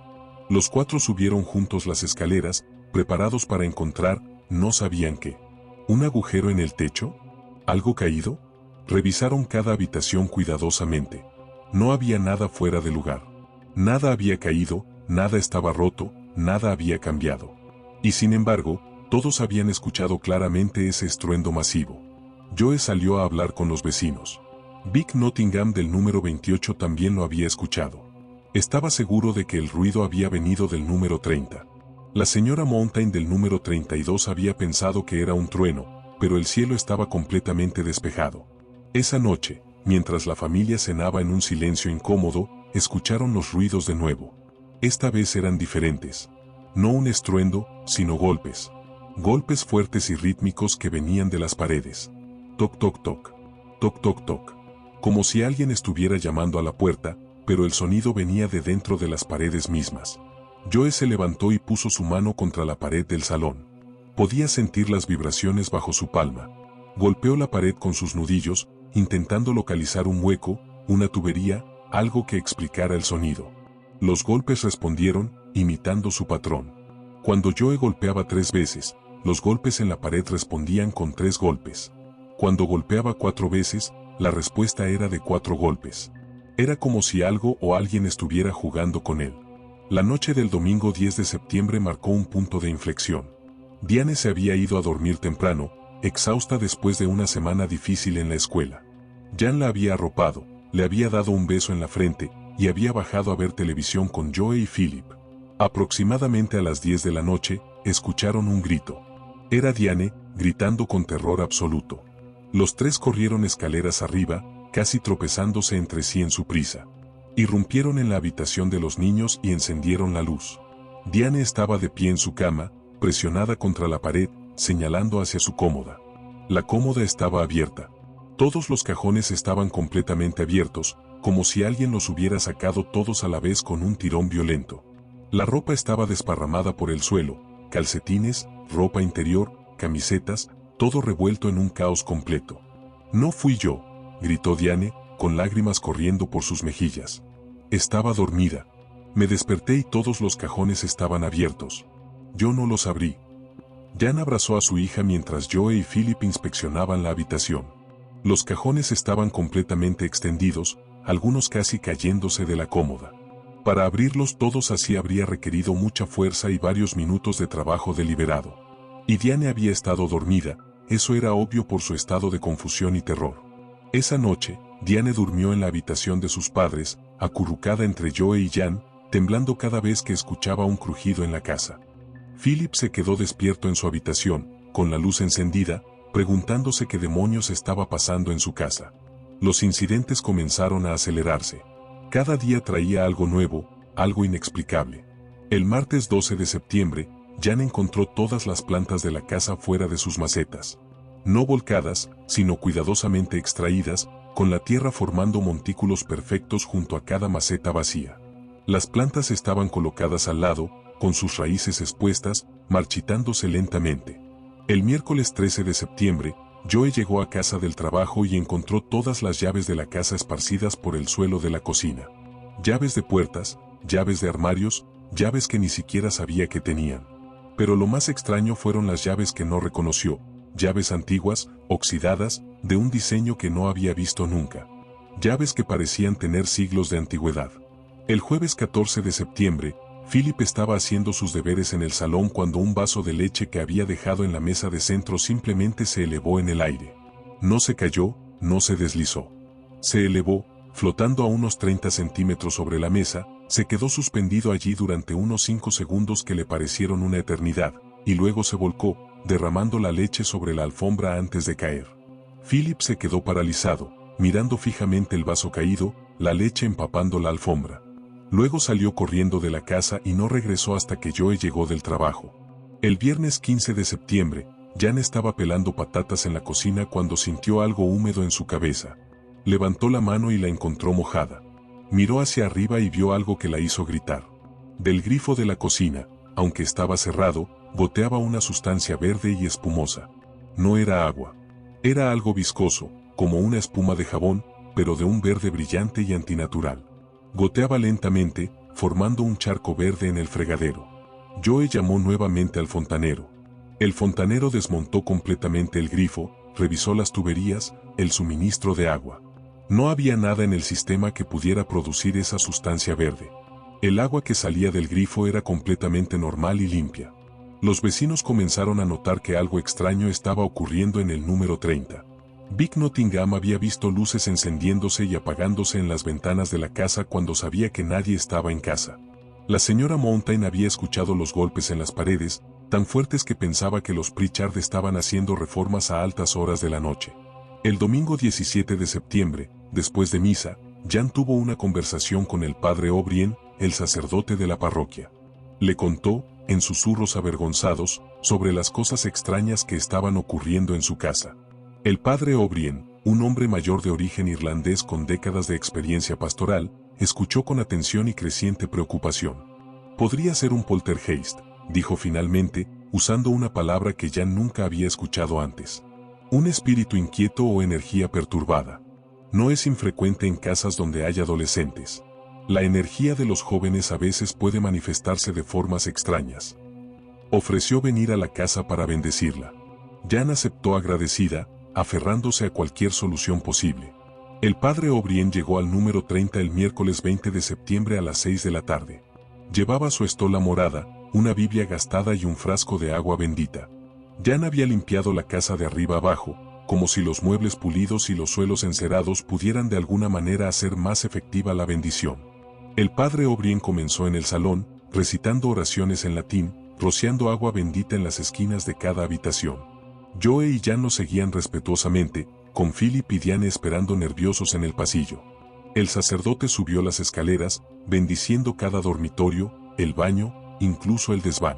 Los 4 subieron juntos las escaleras, preparados para encontrar, no sabían qué. ¿Un agujero en el techo? ¿Algo caído? Revisaron cada habitación cuidadosamente. No había nada fuera de lugar. Nada había caído, nada estaba roto, nada había cambiado. Y sin embargo, todos habían escuchado claramente ese estruendo masivo. Joe salió a hablar con los vecinos. Vic Nottingham del número 28 también lo había escuchado. Estaba seguro de que el ruido había venido del número 30. La señora Mountain del número 32 había pensado que era un trueno, pero el cielo estaba completamente despejado. Esa noche, mientras la familia cenaba en un silencio incómodo, escucharon los ruidos de nuevo. Esta vez eran diferentes. No un estruendo, sino golpes. Golpes fuertes y rítmicos que venían de las paredes. Toc toc toc. Toc toc toc. Como si alguien estuviera llamando a la puerta, pero el sonido venía de dentro de las paredes mismas. Joe se levantó y puso su mano contra la pared del salón. Podía sentir las vibraciones bajo su palma. Golpeó la pared con sus nudillos, intentando localizar un hueco, una tubería, algo que explicara el sonido. Los golpes respondieron, imitando su patrón. Cuando Joe golpeaba 3 veces, los golpes en la pared respondían con 3 golpes. Cuando golpeaba 4 veces, la respuesta era de 4 golpes. Era como si algo o alguien estuviera jugando con él. La noche del domingo 10 de septiembre marcó un punto de inflexión. Diane se había ido a dormir temprano, exhausta después de una semana difícil en la escuela. Jan la había arropado, le había dado un beso en la frente, y había bajado a ver televisión con Joe y Philip. Aproximadamente a las 10 de la noche, escucharon un grito. Era Diane, gritando con terror absoluto. Los 3 corrieron escaleras arriba, casi tropezándose entre sí en su prisa. Irrumpieron en la habitación de los niños y encendieron la luz. Diane estaba de pie en su cama, presionada contra la pared, señalando hacia su cómoda. La cómoda estaba abierta. Todos los cajones estaban completamente abiertos, como si alguien los hubiera sacado todos a la vez con un tirón violento. La ropa estaba desparramada por el suelo, calcetines, ropa interior, camisetas, todo revuelto en un caos completo. «No fui yo», gritó Diane, con lágrimas corriendo por sus mejillas. Estaba dormida. Me desperté y todos los cajones estaban abiertos. Yo no los abrí. Jan abrazó a su hija mientras Joe y Philip inspeccionaban la habitación. Los cajones estaban completamente extendidos, algunos casi cayéndose de la cómoda. Para abrirlos todos así habría requerido mucha fuerza y varios minutos de trabajo deliberado. Y Diane había estado dormida, eso era obvio por su estado de confusión y terror. Esa noche, Diane durmió en la habitación de sus padres, acurrucada entre Joe y Jan, temblando cada vez que escuchaba un crujido en la casa. Philip se quedó despierto en su habitación, con la luz encendida, preguntándose qué demonios estaba pasando en su casa. Los incidentes comenzaron a acelerarse. Cada día traía algo nuevo, algo inexplicable. El martes 12 de septiembre, Jan encontró todas las plantas de la casa fuera de sus macetas. No volcadas, sino cuidadosamente extraídas, con la tierra formando montículos perfectos junto a cada maceta vacía. Las plantas estaban colocadas al lado, con sus raíces expuestas, marchitándose lentamente. El miércoles 13 de septiembre, Joe llegó a casa del trabajo y encontró todas las llaves de la casa esparcidas por el suelo de la cocina. Llaves de puertas, llaves de armarios, llaves que ni siquiera sabía que tenían. Pero lo más extraño fueron las llaves que no reconoció, llaves antiguas, oxidadas, de un diseño que no había visto nunca. Llaves que parecían tener siglos de antigüedad. El jueves 14 de septiembre, Philip estaba haciendo sus deberes en el salón cuando un vaso de leche que había dejado en la mesa de centro simplemente se elevó en el aire. No se cayó, no se deslizó. Se elevó, flotando a unos 30 centímetros sobre la mesa, se quedó suspendido allí durante unos 5 segundos que le parecieron una eternidad, y luego se volcó, derramando la leche sobre la alfombra antes de caer. Philip se quedó paralizado, mirando fijamente el vaso caído, la leche empapando la alfombra. Luego salió corriendo de la casa y no regresó hasta que Joe llegó del trabajo. El viernes 15 de septiembre, Jan estaba pelando patatas en la cocina cuando sintió algo húmedo en su cabeza. Levantó la mano y la encontró mojada. Miró hacia arriba y vio algo que la hizo gritar. Del grifo de la cocina, aunque estaba cerrado, goteaba una sustancia verde y espumosa. No era agua. Era algo viscoso, como una espuma de jabón, pero de un verde brillante y antinatural. Goteaba lentamente, formando un charco verde en el fregadero. Joe llamó nuevamente al fontanero. El fontanero desmontó completamente el grifo, revisó las tuberías, el suministro de agua. No había nada en el sistema que pudiera producir esa sustancia verde. El agua que salía del grifo era completamente normal y limpia. Los vecinos comenzaron a notar que algo extraño estaba ocurriendo en el número 30. Vic Nottingham había visto luces encendiéndose y apagándose en las ventanas de la casa cuando sabía que nadie estaba en casa. La señora Mountain había escuchado los golpes en las paredes, tan fuertes que pensaba que los Pritchard estaban haciendo reformas a altas horas de la noche. El domingo 17 de septiembre, después de misa, Jan tuvo una conversación con el padre O'Brien, el sacerdote de la parroquia. Le contó, en susurros avergonzados, sobre las cosas extrañas que estaban ocurriendo en su casa. El padre O'Brien, un hombre mayor de origen irlandés con décadas de experiencia pastoral, escuchó con atención y creciente preocupación. «Podría ser un poltergeist», dijo finalmente, usando una palabra que Jan nunca había escuchado antes. «Un espíritu inquieto o energía perturbada. No es infrecuente en casas donde hay adolescentes. La energía de los jóvenes a veces puede manifestarse de formas extrañas». Ofreció venir a la casa para bendecirla. Jan aceptó agradecida, aferrándose a cualquier solución posible. El padre O'Brien llegó al número 30 el miércoles 20 de septiembre a las 6 de la tarde. Llevaba su estola morada, una Biblia gastada y un frasco de agua bendita. Jan había limpiado la casa de arriba abajo, como si los muebles pulidos y los suelos encerados pudieran de alguna manera hacer más efectiva la bendición. El padre O'Brien comenzó en el salón, recitando oraciones en latín, rociando agua bendita en las esquinas de cada habitación. Joe y Jan lo seguían respetuosamente, con Philip y Diane esperando nerviosos en el pasillo. El sacerdote subió las escaleras, bendiciendo cada dormitorio, el baño, incluso el desván.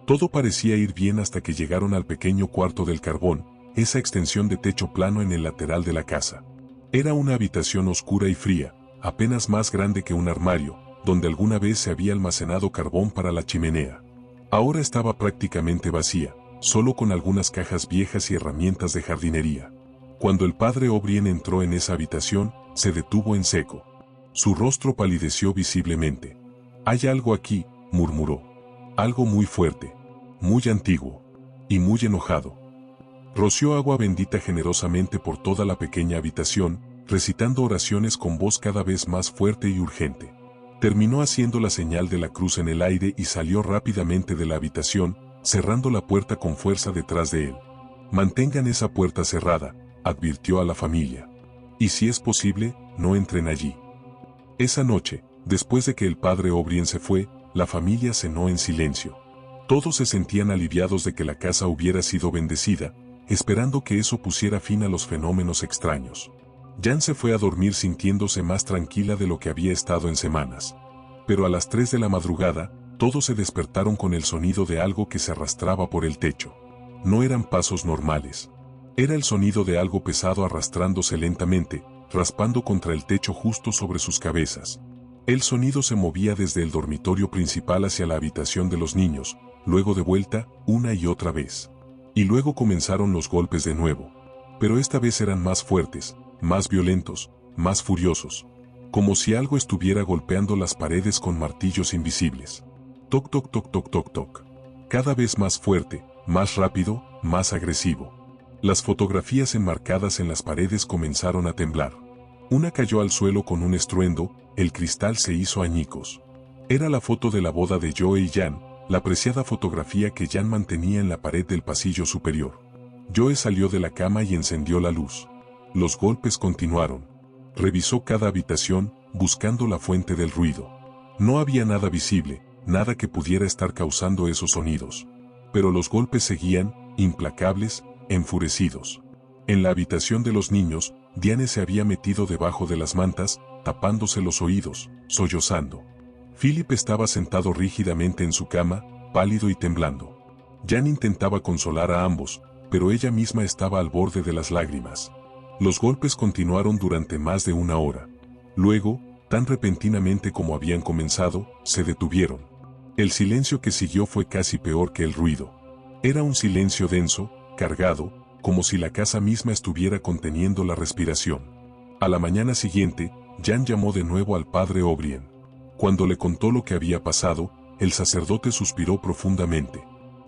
Todo parecía ir bien hasta que llegaron al pequeño cuarto del carbón, esa extensión de techo plano en el lateral de la casa. Era una habitación oscura y fría, apenas más grande que un armario, donde alguna vez se había almacenado carbón para la chimenea. Ahora estaba prácticamente vacía, solo con algunas cajas viejas y herramientas de jardinería. Cuando el padre O'Brien entró en esa habitación, se detuvo en seco. Su rostro palideció visiblemente. «Hay algo aquí», murmuró. «Algo muy fuerte, muy antiguo y muy enojado». Roció agua bendita generosamente por toda la pequeña habitación, recitando oraciones con voz cada vez más fuerte y urgente. Terminó haciendo la señal de la cruz en el aire y salió rápidamente de la habitación, cerrando la puerta con fuerza detrás de él. «Mantengan esa puerta cerrada», advirtió a la familia. «Y si es posible, no entren allí». Esa noche, después de que el padre O'Brien se fue, la familia cenó en silencio. Todos se sentían aliviados de que la casa hubiera sido bendecida, esperando que eso pusiera fin a los fenómenos extraños. Jan se fue a dormir sintiéndose más tranquila de lo que había estado en semanas. Pero a las 3 de la madrugada, todos se despertaron con el sonido de algo que se arrastraba por el techo. No eran pasos normales. Era el sonido de algo pesado arrastrándose lentamente, raspando contra el techo justo sobre sus cabezas. El sonido se movía desde el dormitorio principal hacia la habitación de los niños, luego de vuelta, una y otra vez. Y luego comenzaron los golpes de nuevo. Pero esta vez eran más fuertes, más violentos, más furiosos. Como si algo estuviera golpeando las paredes con martillos invisibles. Toc toc toc toc toc toc. Cada vez más fuerte, más rápido, más agresivo. Las fotografías enmarcadas en las paredes comenzaron a temblar. Una cayó al suelo con un estruendo, el cristal se hizo añicos. Era la foto de la boda de Joe y Jan, la preciada fotografía que Jan mantenía en la pared del pasillo superior. Joe salió de la cama y encendió la luz. Los golpes continuaron. Revisó cada habitación, buscando la fuente del ruido. No había nada visible, nada que pudiera estar causando esos sonidos. Pero los golpes seguían, implacables, enfurecidos. En la habitación de los niños, Diane se había metido debajo de las mantas, tapándose los oídos, sollozando. Philip estaba sentado rígidamente en su cama, pálido y temblando. Jan intentaba consolar a ambos, pero ella misma estaba al borde de las lágrimas. Los golpes continuaron durante más de una hora. Luego, tan repentinamente como habían comenzado, se detuvieron. El silencio que siguió fue casi peor que el ruido. Era un silencio denso, cargado, como si la casa misma estuviera conteniendo la respiración. A la mañana siguiente, Jan llamó de nuevo al padre O'Brien. Cuando le contó lo que había pasado, el sacerdote suspiró profundamente.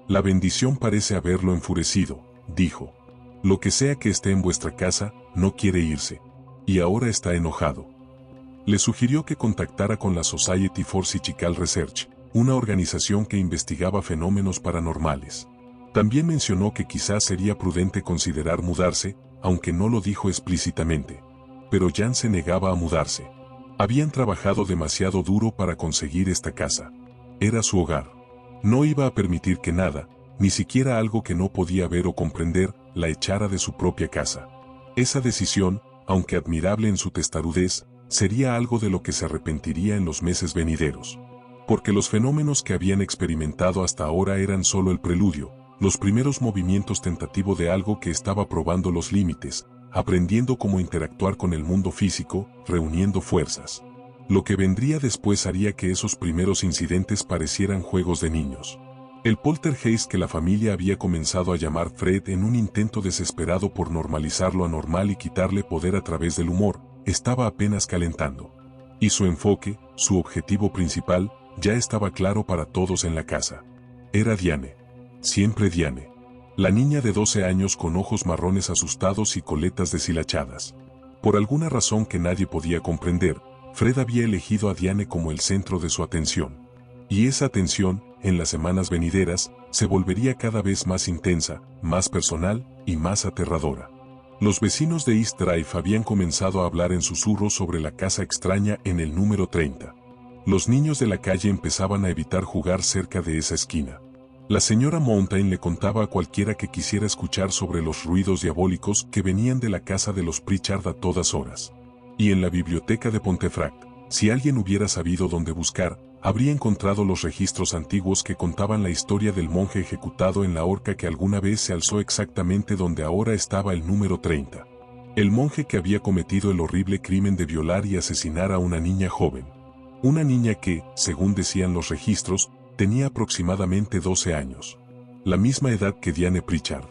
«La bendición parece haberlo enfurecido», dijo. «Lo que sea que esté en vuestra casa, no quiere irse. Y ahora está enojado». Le sugirió que contactara con la Society for Psychical Research, una organización que investigaba fenómenos paranormales. También mencionó que quizás sería prudente considerar mudarse, aunque no lo dijo explícitamente. Pero Jan se negaba a mudarse. Habían trabajado demasiado duro para conseguir esta casa. Era su hogar. No iba a permitir que nada, ni siquiera algo que no podía ver o comprender, la echara de su propia casa. Esa decisión, aunque admirable en su testarudez, sería algo de lo que se arrepentiría en los meses venideros. Porque los fenómenos que habían experimentado hasta ahora eran solo el preludio, los primeros movimientos tentativos de algo que estaba probando los límites, aprendiendo cómo interactuar con el mundo físico, reuniendo fuerzas. Lo que vendría después haría que esos primeros incidentes parecieran juegos de niños. El poltergeist que la familia había comenzado a llamar Fred en un intento desesperado por normalizar lo anormal y quitarle poder a través del humor, estaba apenas calentando. Y su enfoque, su objetivo principal, ya estaba claro para todos en la casa. Era Diane. Siempre Diane. La niña de 12 años con ojos marrones asustados y coletas deshilachadas. Por alguna razón que nadie podía comprender, Fred había elegido a Diane como el centro de su atención. Y esa atención, en las semanas venideras, se volvería cada vez más intensa, más personal y más aterradora. Los vecinos de East Drive habían comenzado a hablar en susurros sobre la casa extraña en el número 30. Los niños de la calle empezaban a evitar jugar cerca de esa esquina. La señora Mountain le contaba a cualquiera que quisiera escuchar sobre los ruidos diabólicos que venían de la casa de los Pritchard a todas horas. Y en la biblioteca de Pontefract, si alguien hubiera sabido dónde buscar, habría encontrado los registros antiguos que contaban la historia del monje ejecutado en la horca que alguna vez se alzó exactamente donde ahora estaba el número 30. El monje que había cometido el horrible crimen de violar y asesinar a una niña joven. Una niña que, según decían los registros, tenía aproximadamente 12 años. La misma edad que Diane Pritchard.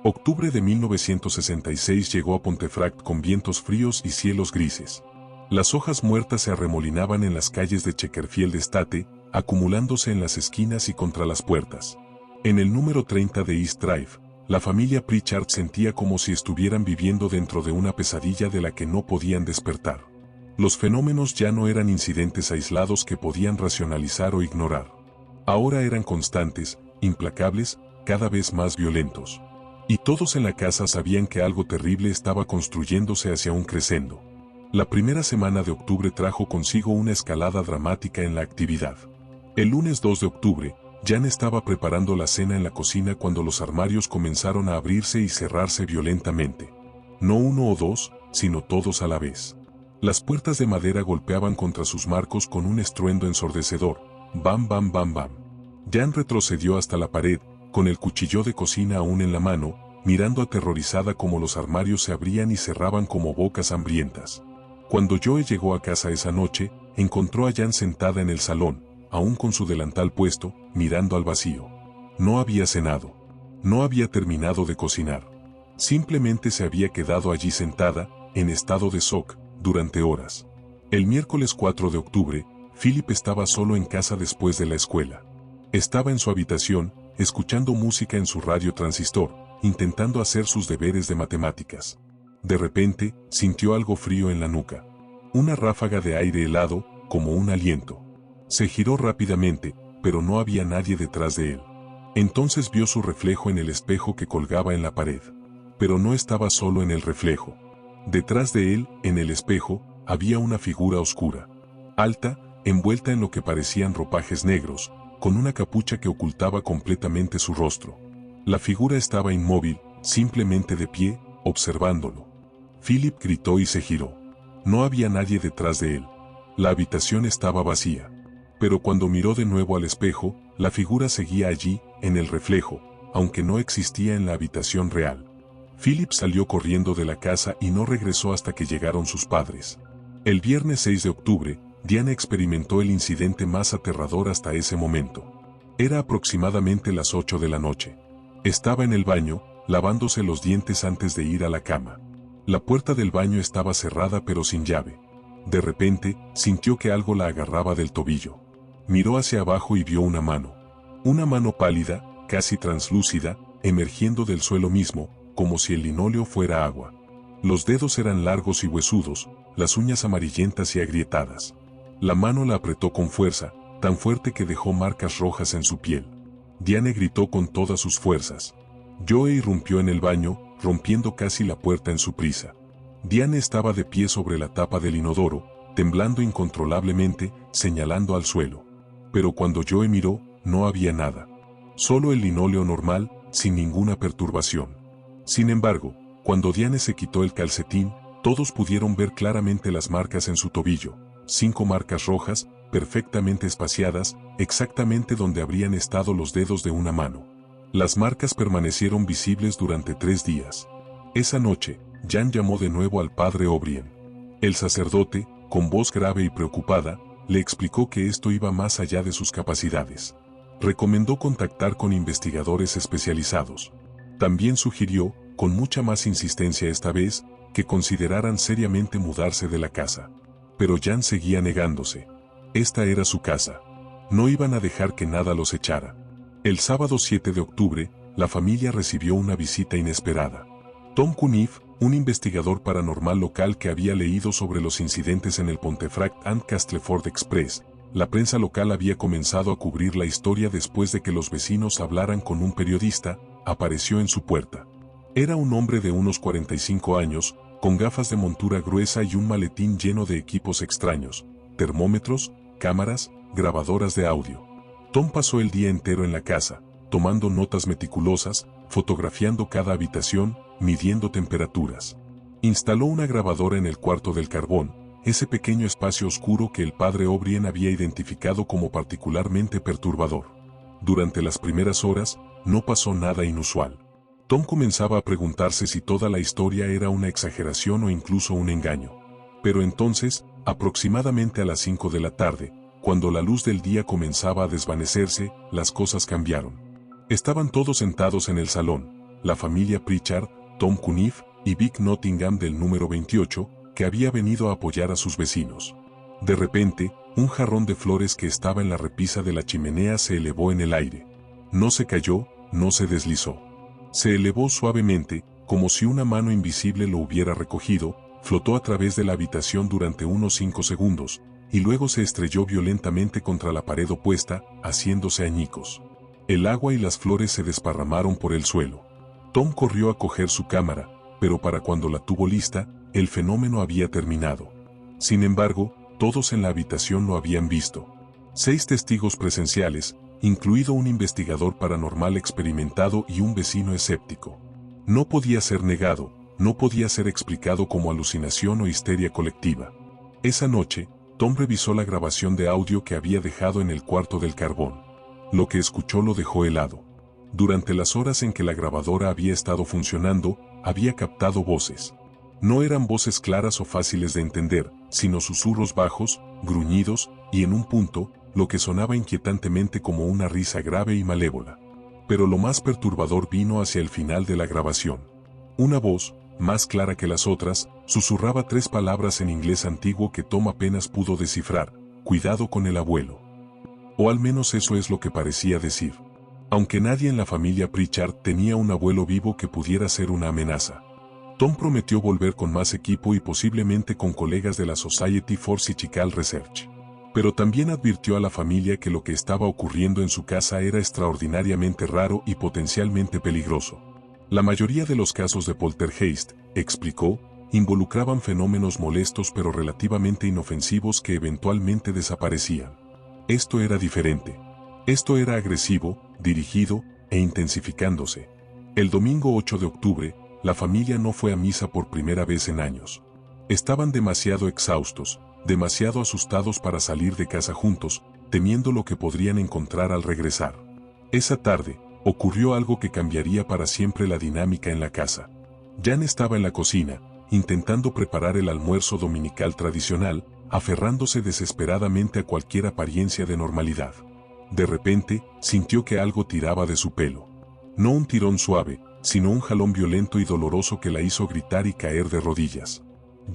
Octubre de 1966 llegó a Pontefract con vientos fríos y cielos grises. Las hojas muertas se arremolinaban en las calles de Chequerfield Estate, acumulándose en las esquinas y contra las puertas. En el número 30 de East Drive, la familia Pritchard sentía como si estuvieran viviendo dentro de una pesadilla de la que no podían despertar. Los fenómenos ya no eran incidentes aislados que podían racionalizar o ignorar. Ahora eran constantes, implacables, cada vez más violentos. Y todos en la casa sabían que algo terrible estaba construyéndose hacia un crescendo. La primera semana de octubre trajo consigo una escalada dramática en la actividad. El lunes 2 de octubre, Jan estaba preparando la cena en la cocina cuando los armarios comenzaron a abrirse y cerrarse violentamente. No uno o dos, sino todos a la vez. Las puertas de madera golpeaban contra sus marcos con un estruendo ensordecedor. Bam, bam, bam, bam. Jan retrocedió hasta la pared, con el cuchillo de cocina aún en la mano, mirando aterrorizada cómo los armarios se abrían y cerraban como bocas hambrientas. Cuando Joe llegó a casa esa noche, encontró a Jan sentada en el salón, aún con su delantal puesto, mirando al vacío. No había cenado. No había terminado de cocinar. Simplemente se había quedado allí sentada, en estado de shock, durante horas. El miércoles 4 de octubre, Philip estaba solo en casa después de la escuela. Estaba en su habitación, escuchando música en su radio transistor, intentando hacer sus deberes de matemáticas. De repente, sintió algo frío en la nuca. Una ráfaga de aire helado, como un aliento. Se giró rápidamente, pero no había nadie detrás de él. Entonces vio su reflejo en el espejo que colgaba en la pared. Pero no estaba solo en el reflejo. Detrás de él, en el espejo, había una figura oscura. Alta, envuelta en lo que parecían ropajes negros, con una capucha que ocultaba completamente su rostro. La figura estaba inmóvil, simplemente de pie, observándolo. Philip gritó y se giró. No había nadie detrás de él. La habitación estaba vacía. Pero cuando miró de nuevo al espejo, la figura seguía allí, en el reflejo, aunque no existía en la habitación real. Philip salió corriendo de la casa y no regresó hasta que llegaron sus padres. El viernes 6 de octubre, Diane experimentó el incidente más aterrador hasta ese momento. Era aproximadamente las 8 de la noche. Estaba en el baño, lavándose los dientes antes de ir a la cama. La puerta del baño estaba cerrada pero sin llave. De repente, sintió que algo la agarraba del tobillo. Miró hacia abajo y vio una mano. Una mano pálida, casi translúcida, emergiendo del suelo mismo, como si el linóleo fuera agua. Los dedos eran largos y huesudos, las uñas amarillentas y agrietadas. La mano la apretó con fuerza, tan fuerte que dejó marcas rojas en su piel. Diane gritó con todas sus fuerzas. Joe irrumpió en el baño, rompiendo casi la puerta en su prisa. Diane estaba de pie sobre la tapa del inodoro, temblando incontrolablemente, señalando al suelo. Pero cuando Joe miró, no había nada. Solo el linóleo normal, sin ninguna perturbación. Sin embargo, cuando Diane se quitó el calcetín, todos pudieron ver claramente las marcas en su tobillo. 5 marcas rojas, perfectamente espaciadas, exactamente donde habrían estado los dedos de una mano. Las marcas permanecieron visibles durante 3 días. Esa noche, Jan llamó de nuevo al padre O'Brien. El sacerdote, con voz grave y preocupada, le explicó que esto iba más allá de sus capacidades. Recomendó contactar con investigadores especializados. También sugirió, con mucha más insistencia esta vez, que consideraran seriamente mudarse de la casa. Pero Jan seguía negándose. Esta era su casa. No iban a dejar que nada los echara. El sábado 7 de octubre, la familia recibió una visita inesperada. Tom Cunniff, un investigador paranormal local que había leído sobre los incidentes en el Pontefract and Castleford Express, la prensa local había comenzado a cubrir la historia después de que los vecinos hablaran con un periodista, apareció en su puerta. Era un hombre de unos 45 años, con gafas de montura gruesa y un maletín lleno de equipos extraños, termómetros, cámaras, grabadoras de audio. Tom pasó el día entero en la casa, tomando notas meticulosas, fotografiando cada habitación, midiendo temperaturas. Instaló una grabadora en el cuarto del carbón, ese pequeño espacio oscuro que el padre O'Brien había identificado como particularmente perturbador. Durante las primeras horas, no pasó nada inusual. Tom comenzaba a preguntarse si toda la historia era una exageración o incluso un engaño. Pero entonces, aproximadamente a las 5 de la tarde, cuando la luz del día comenzaba a desvanecerse, las cosas cambiaron. Estaban todos sentados en el salón, la familia Pritchard, Tom Cuniff y Vic Nottingham del número 28, que había venido a apoyar a sus vecinos. De repente, un jarrón de flores que estaba en la repisa de la chimenea se elevó en el aire. No se cayó, no se deslizó. Se elevó suavemente, como si una mano invisible lo hubiera recogido, flotó a través de la habitación durante unos 5 segundos, y luego se estrelló violentamente contra la pared opuesta, haciéndose añicos. El agua y las flores se desparramaron por el suelo. Tom corrió a coger su cámara, pero para cuando la tuvo lista, el fenómeno había terminado. Sin embargo, todos en la habitación lo habían visto. 6 testigos presenciales, incluido un investigador paranormal experimentado y un vecino escéptico. No podía ser negado, no podía ser explicado como alucinación o histeria colectiva. Esa noche, Tom revisó la grabación de audio que había dejado en el cuarto del carbón. Lo que escuchó lo dejó helado. Durante las horas en que la grabadora había estado funcionando, había captado voces. No eran voces claras o fáciles de entender, sino susurros bajos, gruñidos, y en un punto, lo que sonaba inquietantemente como una risa grave y malévola. Pero lo más perturbador vino hacia el final de la grabación. Una voz, más clara que las otras, susurraba 3 palabras en inglés antiguo que Tom apenas pudo descifrar: cuidado con el abuelo. O al menos eso es lo que parecía decir. Aunque nadie en la familia Pritchard tenía un abuelo vivo que pudiera ser una amenaza. Tom prometió volver con más equipo y posiblemente con colegas de la Society for Psychical Research. Pero también advirtió a la familia que lo que estaba ocurriendo en su casa era extraordinariamente raro y potencialmente peligroso. La mayoría de los casos de poltergeist, explicó, involucraban fenómenos molestos pero relativamente inofensivos que eventualmente desaparecían. Esto era diferente. Esto era agresivo, dirigido e intensificándose. El domingo 8 de octubre, la familia no fue a misa por primera vez en años. Estaban demasiado exhaustos, demasiado asustados para salir de casa juntos, temiendo lo que podrían encontrar al regresar. Esa tarde, ocurrió algo que cambiaría para siempre la dinámica en la casa. Jan estaba en la cocina, intentando preparar el almuerzo dominical tradicional, aferrándose desesperadamente a cualquier apariencia de normalidad. De repente, sintió que algo tiraba de su pelo. No un tirón suave, sino un jalón violento y doloroso que la hizo gritar y caer de rodillas.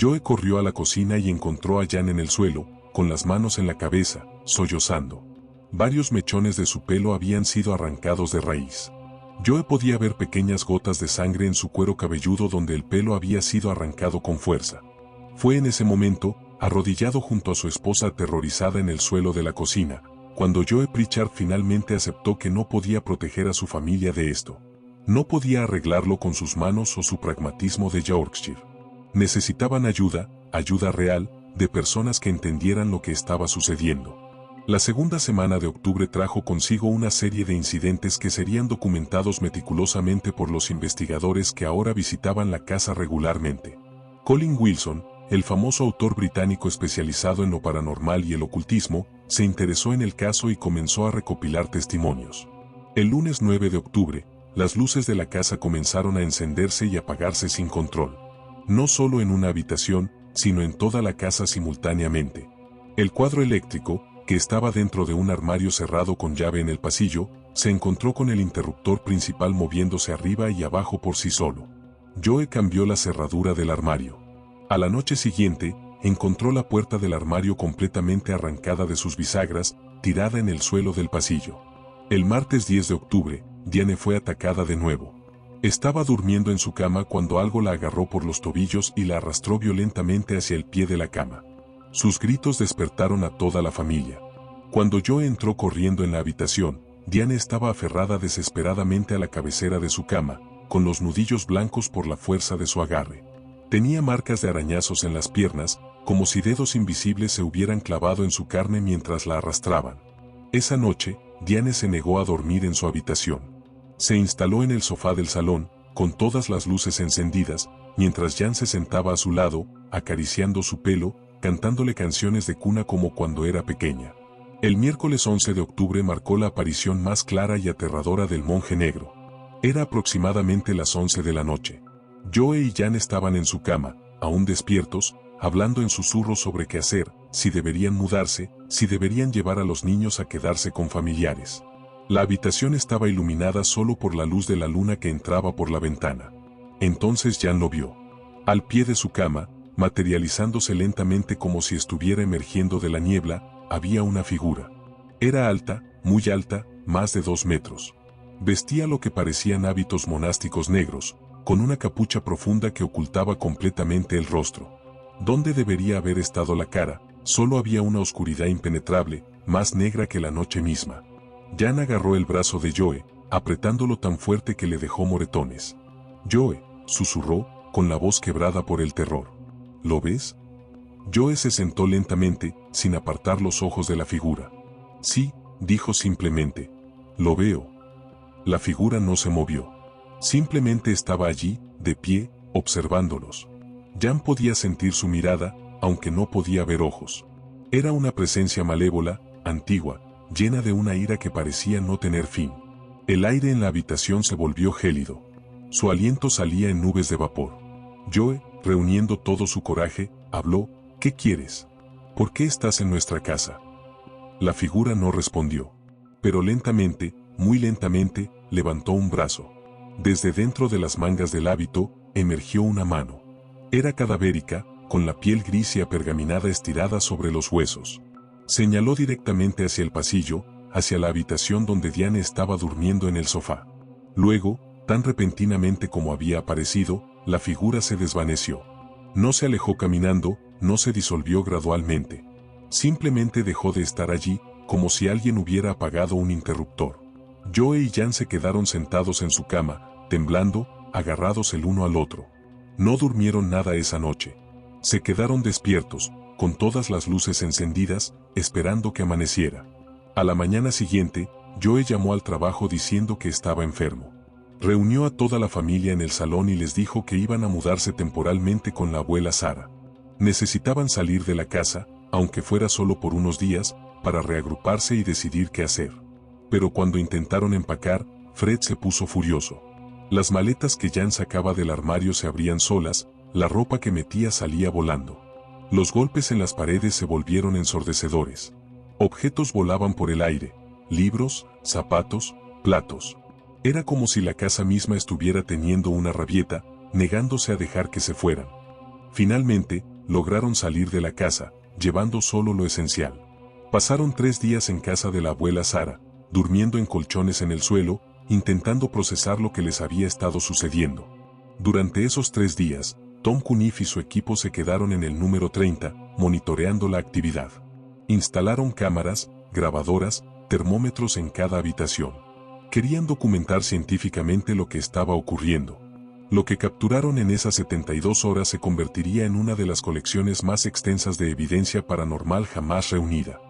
Joe corrió a la cocina y encontró a Jan en el suelo, con las manos en la cabeza, sollozando. Varios mechones de su pelo habían sido arrancados de raíz. Joe podía ver pequeñas gotas de sangre en su cuero cabelludo donde el pelo había sido arrancado con fuerza. Fue en ese momento, arrodillado junto a su esposa aterrorizada en el suelo de la cocina, cuando Joe Pritchard finalmente aceptó que no podía proteger a su familia de esto. No podía arreglarlo con sus manos o su pragmatismo de Yorkshire. Necesitaban ayuda, ayuda real, de personas que entendieran lo que estaba sucediendo. La segunda semana de octubre trajo consigo una serie de incidentes que serían documentados meticulosamente por los investigadores que ahora visitaban la casa regularmente. Colin Wilson, el famoso autor británico especializado en lo paranormal y el ocultismo, se interesó en el caso y comenzó a recopilar testimonios. El lunes 9 de octubre, las luces de la casa comenzaron a encenderse y apagarse sin control. No solo en una habitación, sino en toda la casa simultáneamente. El cuadro eléctrico, que estaba dentro de un armario cerrado con llave en el pasillo, se encontró con el interruptor principal moviéndose arriba y abajo por sí solo. Joe cambió la cerradura del armario. A la noche siguiente, encontró la puerta del armario completamente arrancada de sus bisagras, tirada en el suelo del pasillo. El martes 10 de octubre, Diane fue atacada de nuevo. Estaba durmiendo en su cama cuando algo la agarró por los tobillos y la arrastró violentamente hacia el pie de la cama. Sus gritos despertaron a toda la familia. Cuando Joe entró corriendo en la habitación, Diane estaba aferrada desesperadamente a la cabecera de su cama, con los nudillos blancos por la fuerza de su agarre. Tenía marcas de arañazos en las piernas, como si dedos invisibles se hubieran clavado en su carne mientras la arrastraban. Esa noche, Diane se negó a dormir en su habitación. Se instaló en el sofá del salón, con todas las luces encendidas, mientras Jan se sentaba a su lado, acariciando su pelo, cantándole canciones de cuna como cuando era pequeña. El miércoles 11 de octubre marcó la aparición más clara y aterradora del monje negro. Era aproximadamente las 11 de la noche. Joe y Jan estaban en su cama, aún despiertos, hablando en susurros sobre qué hacer, si deberían mudarse, si deberían llevar a los niños a quedarse con familiares. La habitación estaba iluminada solo por la luz de la luna que entraba por la ventana. Entonces Jan lo vio. Al pie de su cama, materializándose lentamente como si estuviera emergiendo de la niebla, había una figura. Era alta, muy alta, más de 2 metros. Vestía lo que parecían hábitos monásticos negros, con una capucha profunda que ocultaba completamente el rostro. Donde debería haber estado la cara, solo había una oscuridad impenetrable, más negra que la noche misma. Jan agarró el brazo de Joe, apretándolo tan fuerte que le dejó moretones. «Joe», susurró, con la voz quebrada por el terror. «¿Lo ves?». Joe se sentó lentamente, sin apartar los ojos de la figura. «Sí», dijo simplemente. «Lo veo». La figura no se movió. Simplemente estaba allí, de pie, observándolos. Jan podía sentir su mirada, aunque no podía ver ojos. Era una presencia malévola, antigua, llena de una ira que parecía no tener fin. El aire en la habitación se volvió gélido. Su aliento salía en nubes de vapor. Joe, reuniendo todo su coraje, habló: «¿Qué quieres? ¿Por qué estás en nuestra casa?». La figura no respondió. Pero lentamente, muy lentamente, levantó un brazo. Desde dentro de las mangas del hábito, emergió una mano. Era cadavérica, con la piel gris y apergaminada estirada sobre los huesos. Señaló directamente hacia el pasillo, hacia la habitación donde Diane estaba durmiendo en el sofá. Luego, tan repentinamente como había aparecido, la figura se desvaneció. No se alejó caminando, no se disolvió gradualmente. Simplemente dejó de estar allí, como si alguien hubiera apagado un interruptor. Joe y Jan se quedaron sentados en su cama, temblando, agarrados el uno al otro. No durmieron nada esa noche. Se quedaron despiertos, con todas las luces encendidas, esperando que amaneciera. A la mañana siguiente, Joe llamó al trabajo diciendo que estaba enfermo. Reunió a toda la familia en el salón y les dijo que iban a mudarse temporalmente con la abuela Sara. Necesitaban salir de la casa, aunque fuera solo por unos días, para reagruparse y decidir qué hacer. Pero cuando intentaron empacar, Fred se puso furioso. Las maletas que Jan sacaba del armario se abrían solas, la ropa que metía salía volando. Los golpes en las paredes se volvieron ensordecedores. Objetos volaban por el aire: libros, zapatos, platos. Era como si la casa misma estuviera teniendo una rabieta, negándose a dejar que se fueran. Finalmente, lograron salir de la casa, llevando solo lo esencial. Pasaron 3 días en casa de la abuela Sara, durmiendo en colchones en el suelo, intentando procesar lo que les había estado sucediendo. Durante esos 3 días, Tom Cunniff y su equipo se quedaron en el número 30, monitoreando la actividad. Instalaron cámaras, grabadoras, termómetros en cada habitación. Querían documentar científicamente lo que estaba ocurriendo. Lo que capturaron en esas 72 horas se convertiría en una de las colecciones más extensas de evidencia paranormal jamás reunida.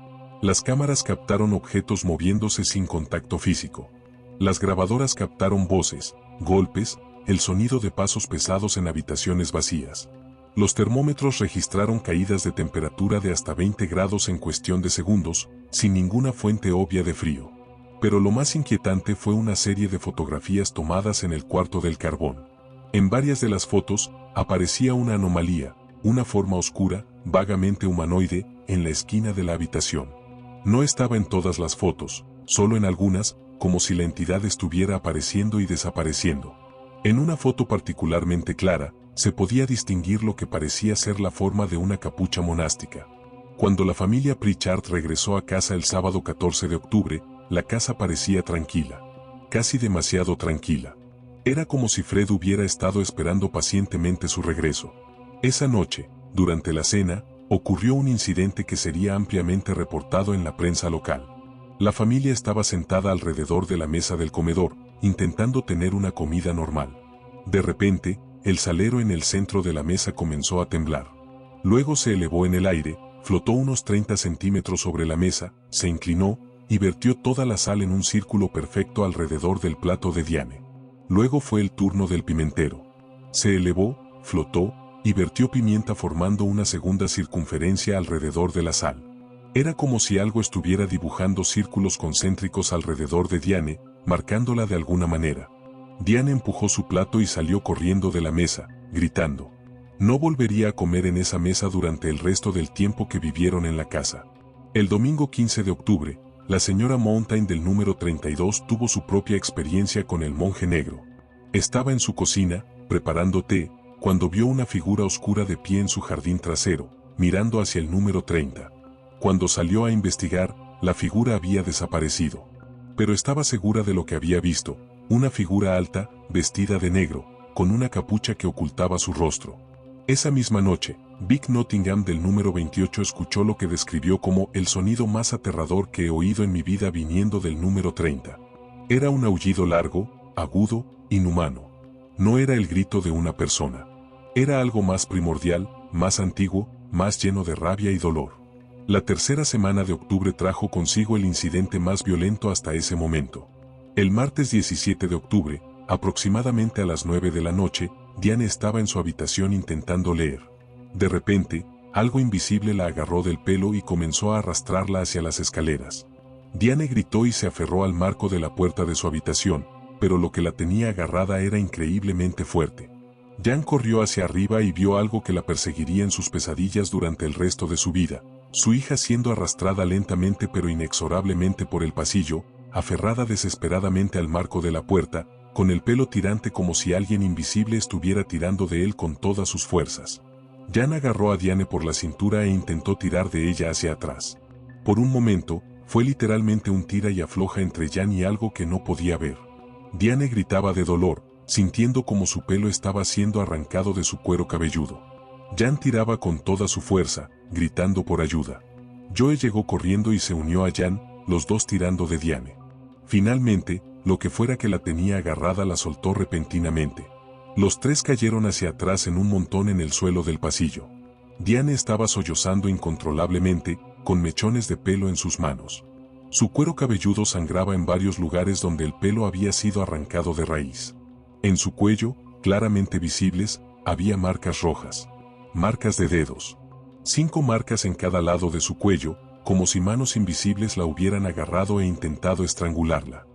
Las cámaras captaron objetos moviéndose sin contacto físico. Las grabadoras captaron voces, golpes, el sonido de pasos pesados en habitaciones vacías. Los termómetros registraron caídas de temperatura de hasta 20 grados en cuestión de segundos, sin ninguna fuente obvia de frío. Pero lo más inquietante fue una serie de fotografías tomadas en el cuarto del carbón. En varias de las fotos, aparecía una anomalía, una forma oscura, vagamente humanoide, en la esquina de la habitación. No estaba en todas las fotos, solo en algunas, como si la entidad estuviera apareciendo y desapareciendo. En una foto particularmente clara, se podía distinguir lo que parecía ser la forma de una capucha monástica. Cuando la familia Pritchard regresó a casa el sábado 14 de octubre, la casa parecía tranquila. Casi demasiado tranquila. Era como si Fred hubiera estado esperando pacientemente su regreso. Esa noche, durante la cena, ocurrió un incidente que sería ampliamente reportado en la prensa local. La familia estaba sentada alrededor de la mesa del comedor, intentando tener una comida normal. De repente, el salero en el centro de la mesa comenzó a temblar. Luego se elevó en el aire, flotó unos 30 centímetros sobre la mesa, se inclinó, y vertió toda la sal en un círculo perfecto alrededor del plato de Diane. Luego fue el turno del pimentero. Se elevó, flotó, y vertió pimienta formando una segunda circunferencia alrededor de la sal. Era como si algo estuviera dibujando círculos concéntricos alrededor de Diane, marcándola de alguna manera. Diane empujó su plato y salió corriendo de la mesa, gritando. No volvería a comer en esa mesa durante el resto del tiempo que vivieron en la casa. El domingo 15 de octubre, la señora Mountain del número 32 tuvo su propia experiencia con el monje negro. Estaba en su cocina, preparando té, cuando vio una figura oscura de pie en su jardín trasero, mirando hacia el número 30. Cuando salió a investigar, la figura había desaparecido. Pero estaba segura de lo que había visto, una figura alta, vestida de negro, con una capucha que ocultaba su rostro. Esa misma noche, Vic Nottingham del número 28 escuchó lo que describió como el sonido más aterrador que he oído en mi vida viniendo del número 30. Era un aullido largo, agudo, inhumano. No era el grito de una persona. Era algo más primordial, más antiguo, más lleno de rabia y dolor. La tercera semana de octubre trajo consigo el incidente más violento hasta ese momento. El martes 17 de octubre, aproximadamente a las 9 de la noche, Diane estaba en su habitación intentando leer. De repente, algo invisible la agarró del pelo y comenzó a arrastrarla hacia las escaleras. Diane gritó y se aferró al marco de la puerta de su habitación, pero lo que la tenía agarrada era increíblemente fuerte. Jan corrió hacia arriba y vio algo que la perseguiría en sus pesadillas durante el resto de su vida, su hija siendo arrastrada lentamente pero inexorablemente por el pasillo, aferrada desesperadamente al marco de la puerta, con el pelo tirante como si alguien invisible estuviera tirando de él con todas sus fuerzas. Jan agarró a Diane por la cintura e intentó tirar de ella hacia atrás. Por un momento, fue literalmente un tira y afloja entre Jan y algo que no podía ver. Diane gritaba de dolor, sintiendo como su pelo estaba siendo arrancado de su cuero cabelludo. Jan tiraba con toda su fuerza, gritando por ayuda. Joe llegó corriendo y se unió a Jan, los dos tirando de Diane. Finalmente, lo que fuera que la tenía agarrada la soltó repentinamente. Los tres cayeron hacia atrás en un montón en el suelo del pasillo. Diane estaba sollozando incontrolablemente, con mechones de pelo en sus manos. Su cuero cabelludo sangraba en varios lugares donde el pelo había sido arrancado de raíz. En su cuello, claramente visibles, había marcas rojas. Marcas de dedos. 5 marcas en cada lado de su cuello, como si manos invisibles la hubieran agarrado e intentado estrangularla.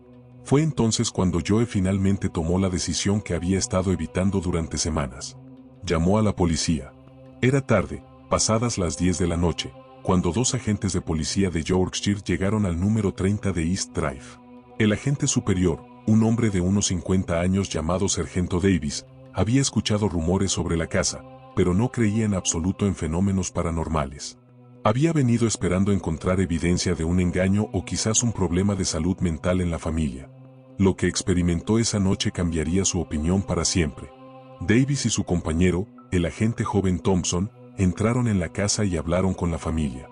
Fue entonces cuando Joe finalmente tomó la decisión que había estado evitando durante semanas. Llamó a la policía. Era tarde, pasadas las 10 de la noche, cuando 2 agentes de policía de Yorkshire llegaron al número 30 de East Drive. El agente superior, un hombre de unos 50 años llamado Sargento Davis, había escuchado rumores sobre la casa, pero no creía en absoluto en fenómenos paranormales. Había venido esperando encontrar evidencia de un engaño o quizás un problema de salud mental en la familia. Lo que experimentó esa noche cambiaría su opinión para siempre. Davis y su compañero, el agente joven Thompson, entraron en la casa y hablaron con la familia.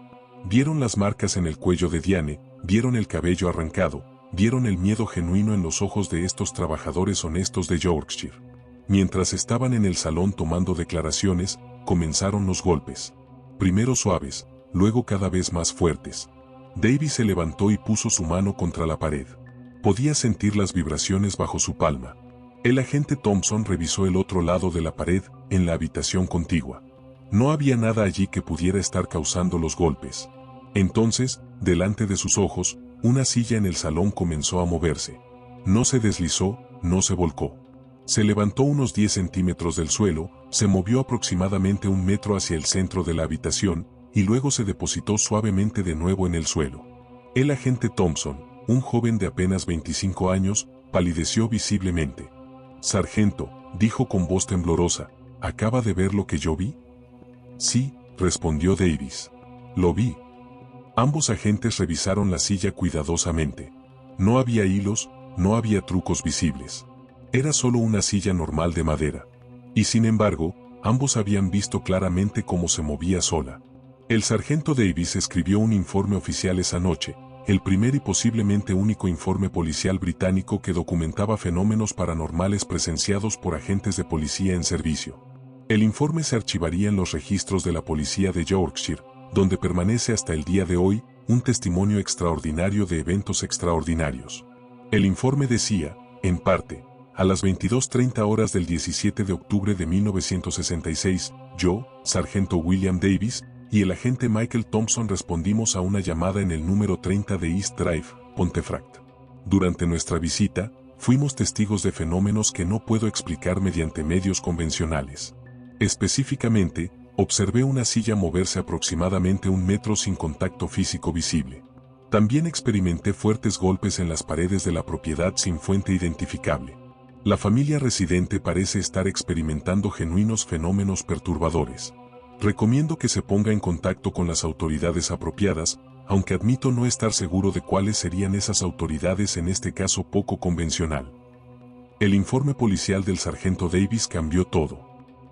Vieron las marcas en el cuello de Diane, vieron el cabello arrancado, vieron el miedo genuino en los ojos de estos trabajadores honestos de Yorkshire. Mientras estaban en el salón tomando declaraciones, comenzaron los golpes. Primero suaves, luego cada vez más fuertes. Davis se levantó y puso su mano contra la pared. Podía sentir las vibraciones bajo su palma. El agente Thompson revisó el otro lado de la pared, en la habitación contigua. No había nada allí que pudiera estar causando los golpes. Entonces, delante de sus ojos, una silla en el salón comenzó a moverse. No se deslizó, no se volcó. Se levantó unos 10 centímetros del suelo, se movió aproximadamente 1 metro hacia el centro de la habitación, y luego se depositó suavemente de nuevo en el suelo. El agente Thompson, un joven de apenas 25 años, palideció visiblemente. «Sargento», dijo con voz temblorosa, «¿acaba de ver lo que yo vi?» «Sí», respondió Davis. «Lo vi». Ambos agentes revisaron la silla cuidadosamente. No había hilos, no había trucos visibles. Era solo una silla normal de madera. Y sin embargo, ambos habían visto claramente cómo se movía sola. El sargento Davis escribió un informe oficial esa noche, el primer y posiblemente único informe policial británico que documentaba fenómenos paranormales presenciados por agentes de policía en servicio. El informe se archivaría en los registros de la policía de Yorkshire, donde permanece hasta el día de hoy, un testimonio extraordinario de eventos extraordinarios. El informe decía, en parte, A las 22:30 horas del 17 de octubre de 1966, yo, sargento William Davis, y el agente Michael Thompson respondimos a una llamada en el número 30 de East Drive, Pontefract. Durante nuestra visita, fuimos testigos de fenómenos que no puedo explicar mediante medios convencionales. Específicamente, observé una silla moverse aproximadamente 1 metro sin contacto físico visible. También experimenté fuertes golpes en las paredes de la propiedad sin fuente identificable. La familia residente parece estar experimentando genuinos fenómenos perturbadores. Recomiendo que se ponga en contacto con las autoridades apropiadas, aunque admito no estar seguro de cuáles serían esas autoridades en este caso poco convencional. El informe policial del sargento Davis cambió todo.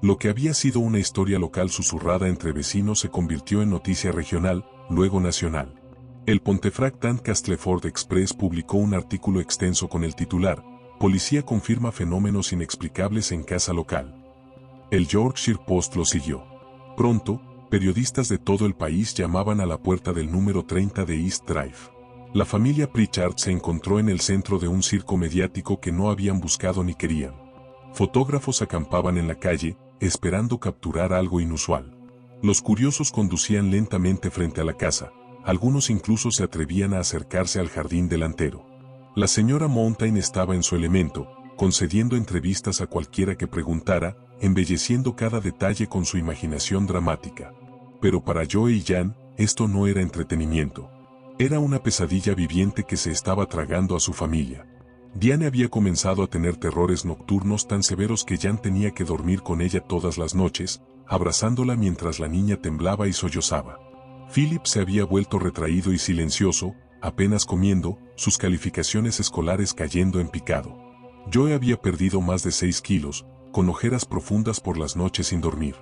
Lo que había sido una historia local susurrada entre vecinos se convirtió en noticia regional, luego nacional. El Pontefract and Castleford Express publicó un artículo extenso con el titular: Policía confirma fenómenos inexplicables en casa local. El Yorkshire Post lo siguió. Pronto, periodistas de todo el país llamaban a la puerta del número 30 de East Drive. La familia Pritchard se encontró en el centro de un circo mediático que no habían buscado ni querían. Fotógrafos acampaban en la calle, esperando capturar algo inusual. Los curiosos conducían lentamente frente a la casa, algunos incluso se atrevían a acercarse al jardín delantero. La señora Mountain estaba en su elemento, concediendo entrevistas a cualquiera que preguntara, embelleciendo cada detalle con su imaginación dramática. Pero para Joe y Jan, esto no era entretenimiento. Era una pesadilla viviente que se estaba tragando a su familia. Diane había comenzado a tener terrores nocturnos tan severos que Jan tenía que dormir con ella todas las noches, abrazándola mientras la niña temblaba y sollozaba. Philip se había vuelto retraído y silencioso, apenas comiendo, sus calificaciones escolares cayendo en picado. Joe había perdido más de 6 kilos, con ojeras profundas por las noches sin dormir.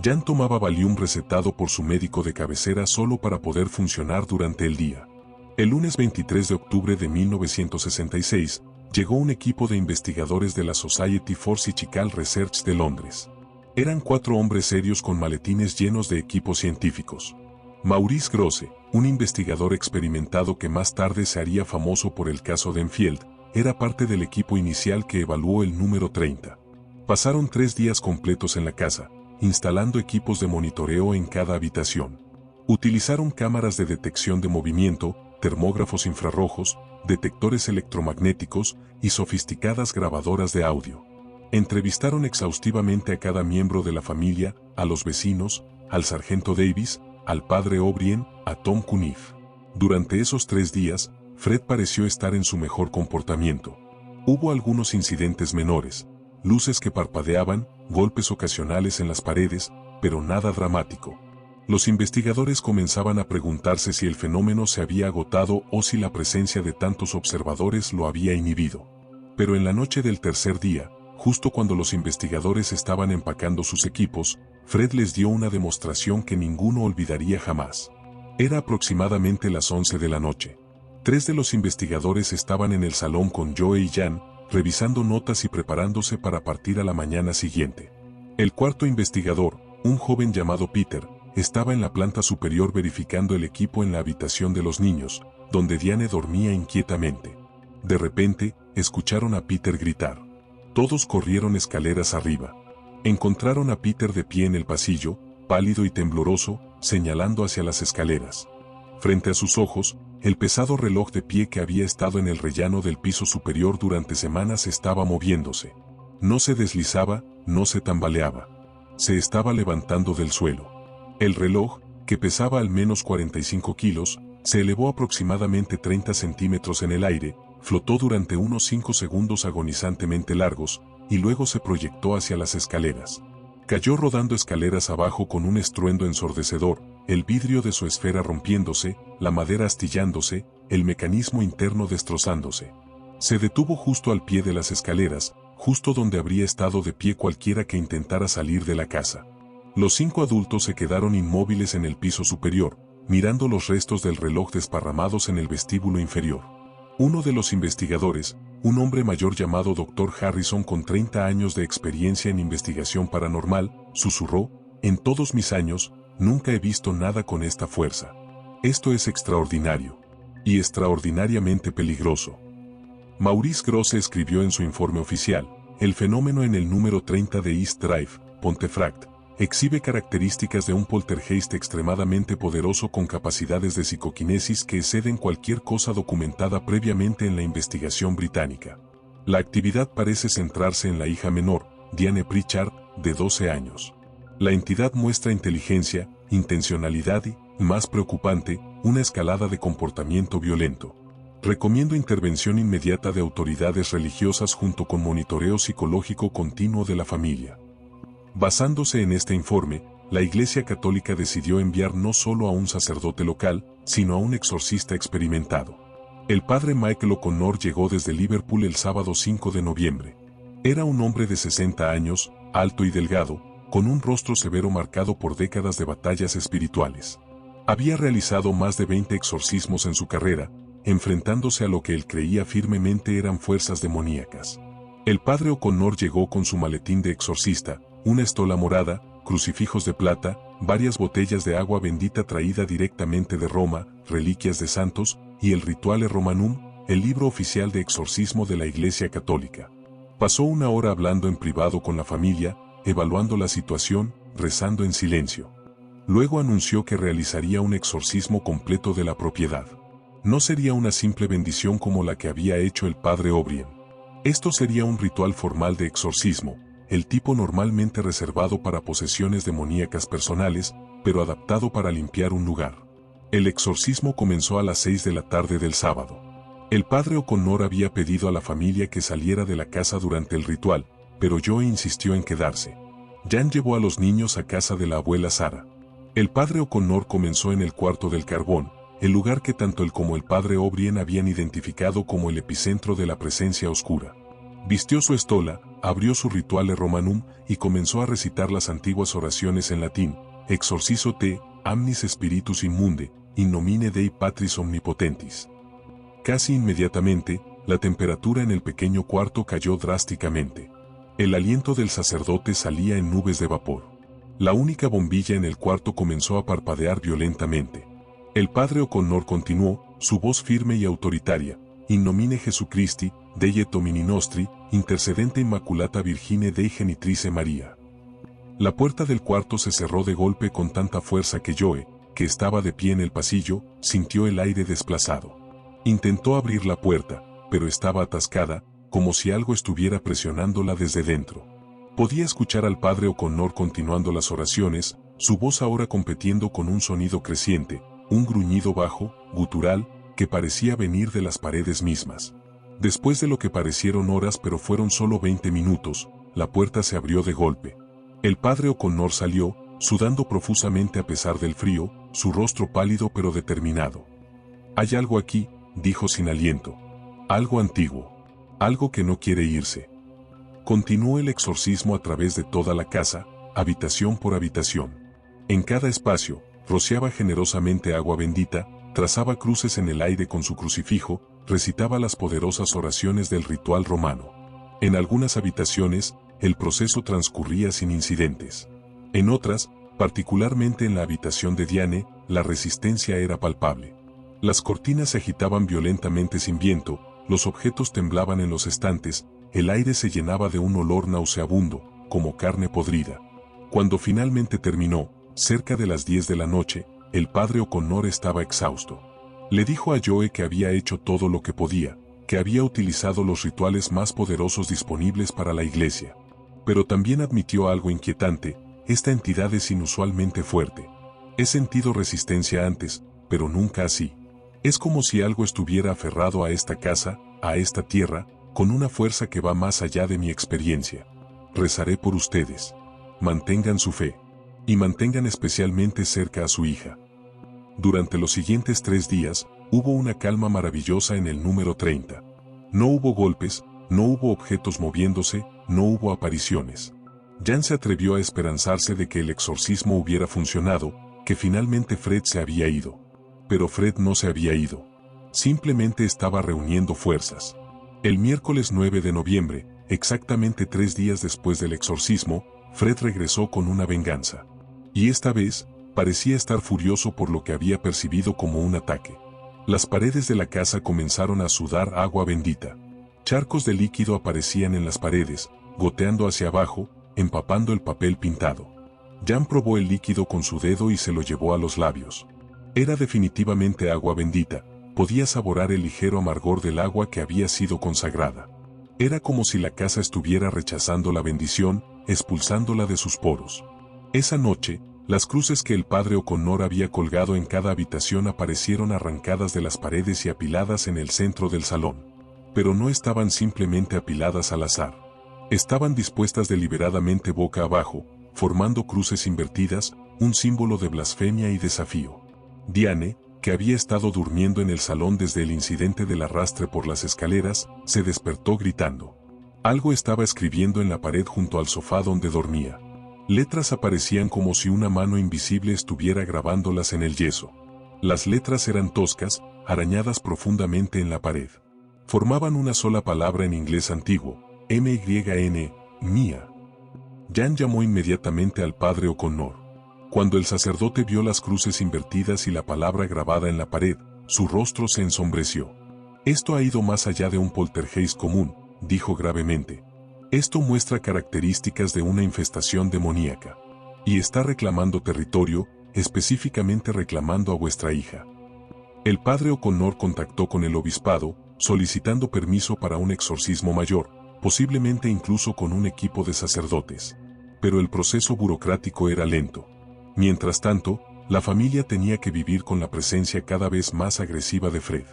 Jan tomaba Valium recetado por su médico de cabecera solo para poder funcionar durante el día. El lunes 23 de octubre de 1966, llegó un equipo de investigadores de la Society for Psychical Research de Londres. Eran 4 hombres serios con maletines llenos de equipos científicos. Maurice Grosse, un investigador experimentado que más tarde se haría famoso por el caso de Enfield, era parte del equipo inicial que evaluó el número 30. Pasaron 3 días completos en la casa, instalando equipos de monitoreo en cada habitación. Utilizaron cámaras de detección de movimiento, termógrafos infrarrojos, detectores electromagnéticos y sofisticadas grabadoras de audio. Entrevistaron exhaustivamente a cada miembro de la familia, a los vecinos, al sargento Davis, al padre O'Brien, a Tom Cuniff. Durante esos 3 días, Fred pareció estar en su mejor comportamiento. Hubo algunos incidentes menores, luces que parpadeaban, golpes ocasionales en las paredes, pero nada dramático. Los investigadores comenzaban a preguntarse si el fenómeno se había agotado o si la presencia de tantos observadores lo había inhibido. Pero en la noche del tercer día, justo cuando los investigadores estaban empacando sus equipos, Fred les dio una demostración que ninguno olvidaría jamás. Era aproximadamente las 11 de la noche. 3 de los investigadores estaban en el salón con Joe y Jan, revisando notas y preparándose para partir a la mañana siguiente. El cuarto investigador, un joven llamado Peter, estaba en la planta superior verificando el equipo en la habitación de los niños, donde Diane dormía inquietamente. De repente, escucharon a Peter gritar. Todos corrieron escaleras arriba. Encontraron a Peter de pie en el pasillo, pálido y tembloroso, señalando hacia las escaleras. Frente a sus ojos, el pesado reloj de pie que había estado en el rellano del piso superior durante semanas estaba moviéndose. No se deslizaba, no se tambaleaba. Se estaba levantando del suelo. El reloj, que pesaba al menos 45 kilos, se elevó aproximadamente 30 centímetros en el aire, flotó durante unos 5 segundos agonizantemente largos, y luego se proyectó hacia las escaleras. Cayó rodando escaleras abajo con un estruendo ensordecedor, el vidrio de su esfera rompiéndose, la madera astillándose, el mecanismo interno destrozándose. Se detuvo justo al pie de las escaleras, justo donde habría estado de pie cualquiera que intentara salir de la casa. Los 5 adultos se quedaron inmóviles en el piso superior, mirando los restos del reloj desparramados en el vestíbulo inferior. Uno de los investigadores, un hombre mayor llamado Dr. Harrison con 30 años de experiencia en investigación paranormal, susurró: «En todos mis años, nunca he visto nada con esta fuerza. Esto es extraordinario. Y extraordinariamente peligroso». Maurice Grosse escribió en su informe oficial, el fenómeno en el número 30 de East Drive, Pontefract, exhibe características de un poltergeist extremadamente poderoso con capacidades de psicoquinesis que exceden cualquier cosa documentada previamente en la investigación británica. La actividad parece centrarse en la hija menor, Diane Pritchard, de 12 años. La entidad muestra inteligencia, intencionalidad y, más preocupante, una escalada de comportamiento violento. Recomiendo intervención inmediata de autoridades religiosas junto con monitoreo psicológico continuo de la familia. Basándose en este informe, la Iglesia Católica decidió enviar no solo a un sacerdote local, sino a un exorcista experimentado. El padre Michael O'Connor llegó desde Liverpool el sábado 5 de noviembre. Era un hombre de 60 años, alto y delgado, con un rostro severo marcado por décadas de batallas espirituales. Había realizado más de 20 exorcismos en su carrera, enfrentándose a lo que él creía firmemente eran fuerzas demoníacas. El padre O'Connor llegó con su maletín de exorcista, una estola morada, crucifijos de plata, varias botellas de agua bendita traída directamente de Roma, reliquias de santos, y el Rituale Romanum, el libro oficial de exorcismo de la Iglesia Católica. Pasó una hora hablando en privado con la familia, evaluando la situación, rezando en silencio. Luego anunció que realizaría un exorcismo completo de la propiedad. No sería una simple bendición como la que había hecho el padre O'Brien. Esto sería un ritual formal de exorcismo, el tipo normalmente reservado para posesiones demoníacas personales, pero adaptado para limpiar un lugar. El exorcismo comenzó a las 6 de la tarde del sábado. El padre O'Connor había pedido a la familia que saliera de la casa durante el ritual, pero Joe insistió en quedarse. Jan llevó a los niños a casa de la abuela Sara. El padre O'Connor comenzó en el cuarto del carbón, el lugar que tanto él como el padre O'Brien habían identificado como el epicentro de la presencia oscura. Vistió su estola, abrió su Rituale Romanum y comenzó a recitar las antiguas oraciones en latín: Exorcizo te, amnis spiritus immunde, in nomine Dei Patris Omnipotentis. Casi inmediatamente, la temperatura en el pequeño cuarto cayó drásticamente. El aliento del sacerdote salía en nubes de vapor. La única bombilla en el cuarto comenzó a parpadear violentamente. El padre O'Connor continuó, su voz firme y autoritaria: In nomine Jesucristi, Dei et Domini nostri, intercedente Immaculata Virgine Dei Genitrice Maria. La puerta del cuarto se cerró de golpe con tanta fuerza que Joe, que estaba de pie en el pasillo, sintió el aire desplazado. Intentó abrir la puerta, pero estaba atascada, como si algo estuviera presionándola desde dentro. Podía escuchar al padre O'Connor continuando las oraciones, su voz ahora compitiendo con un sonido creciente, un gruñido bajo, gutural, que parecía venir de las paredes mismas. Después de lo que parecieron horas pero fueron solo 20 minutos, la puerta se abrió de golpe. El padre O'Connor salió, sudando profusamente a pesar del frío, su rostro pálido pero determinado. «Hay algo aquí», dijo sin aliento. «Algo antiguo. Algo que no quiere irse». Continuó el exorcismo a través de toda la casa, habitación por habitación. En cada espacio, rociaba generosamente agua bendita, trazaba cruces en el aire con su crucifijo, recitaba las poderosas oraciones del ritual romano. En algunas habitaciones, el proceso transcurría sin incidentes. En otras, particularmente en la habitación de Diane, la resistencia era palpable. Las cortinas se agitaban violentamente sin viento, los objetos temblaban en los estantes, el aire se llenaba de un olor nauseabundo, como carne podrida. Cuando finalmente terminó, cerca de las 10 de la noche, el padre O'Connor estaba exhausto. Le dijo a Joe que había hecho todo lo que podía, que había utilizado los rituales más poderosos disponibles para la iglesia. Pero también admitió algo inquietante: esta entidad es inusualmente fuerte. He sentido resistencia antes, pero nunca así. Es como si algo estuviera aferrado a esta casa, a esta tierra, con una fuerza que va más allá de mi experiencia. Rezaré por ustedes. Mantengan su fe. Y mantengan especialmente cerca a su hija. Durante los siguientes 3 días, hubo una calma maravillosa en el número 30. No hubo golpes, no hubo objetos moviéndose, no hubo apariciones. Jan se atrevió a esperanzarse de que el exorcismo hubiera funcionado, que finalmente Fred se había ido. Pero Fred no se había ido. Simplemente estaba reuniendo fuerzas. El miércoles 9 de noviembre, exactamente 3 días después del exorcismo, Fred regresó con una venganza. Y esta vez, parecía estar furioso por lo que había percibido como un ataque. Las paredes de la casa comenzaron a sudar agua bendita. Charcos de líquido aparecían en las paredes, goteando hacia abajo, empapando el papel pintado. Jan probó el líquido con su dedo y se lo llevó a los labios. Era definitivamente agua bendita, podía saborear el ligero amargor del agua que había sido consagrada. Era como si la casa estuviera rechazando la bendición, expulsándola de sus poros. Esa noche, las cruces que el padre O'Connor había colgado en cada habitación aparecieron arrancadas de las paredes y apiladas en el centro del salón. Pero no estaban simplemente apiladas al azar. Estaban dispuestas deliberadamente boca abajo, formando cruces invertidas, un símbolo de blasfemia y desafío. Diane, que había estado durmiendo en el salón desde el incidente del arrastre por las escaleras, se despertó gritando. Algo estaba escribiendo en la pared junto al sofá donde dormía. Letras aparecían como si una mano invisible estuviera grabándolas en el yeso. Las letras eran toscas, arañadas profundamente en la pared. Formaban una sola palabra en inglés antiguo, M-Y-N, Mía. Jan llamó inmediatamente al padre O'Connor. Cuando el sacerdote vio las cruces invertidas y la palabra grabada en la pared, su rostro se ensombreció. Esto ha ido más allá de un poltergeist común, dijo gravemente. Esto muestra características de una infestación demoníaca. Y está reclamando territorio, específicamente reclamando a vuestra hija. El padre O'Connor contactó con el obispado, solicitando permiso para un exorcismo mayor, posiblemente incluso con un equipo de sacerdotes. Pero el proceso burocrático era lento. Mientras tanto, la familia tenía que vivir con la presencia cada vez más agresiva de Fred.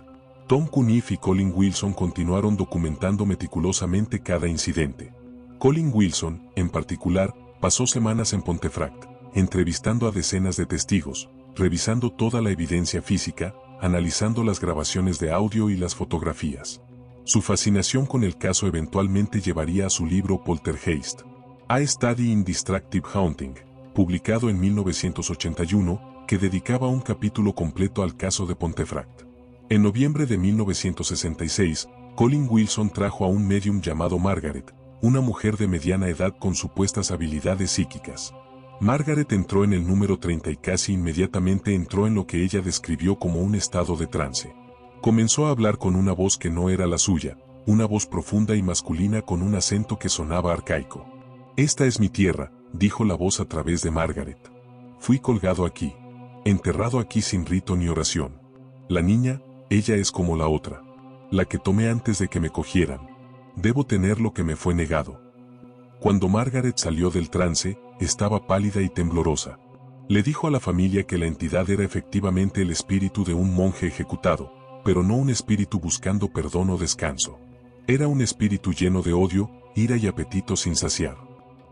Tom Cuniff y Colin Wilson continuaron documentando meticulosamente cada incidente. Colin Wilson, en particular, pasó semanas en Pontefract, entrevistando a decenas de testigos, revisando toda la evidencia física, analizando las grabaciones de audio y las fotografías. Su fascinación con el caso eventualmente llevaría a su libro Poltergeist, A Study in Distractive Haunting, publicado en 1981, que dedicaba un capítulo completo al caso de Pontefract. En noviembre de 1966, Colin Wilson trajo a un medium llamado Margaret, una mujer de mediana edad con supuestas habilidades psíquicas. Margaret entró en el número 30 y casi inmediatamente entró en lo que ella describió como un estado de trance. Comenzó a hablar con una voz que no era la suya, una voz profunda y masculina con un acento que sonaba arcaico. «Esta es mi tierra», dijo la voz a través de Margaret. «Fui colgado aquí, enterrado aquí sin rito ni oración. La niña, ella es como la otra, la que tomé antes de que me cogieran. Debo tener lo que me fue negado». Cuando Margaret salió del trance, estaba pálida y temblorosa. Le dijo a la familia que la entidad era efectivamente el espíritu de un monje ejecutado, pero no un espíritu buscando perdón o descanso. Era un espíritu lleno de odio, ira y apetito sin saciar.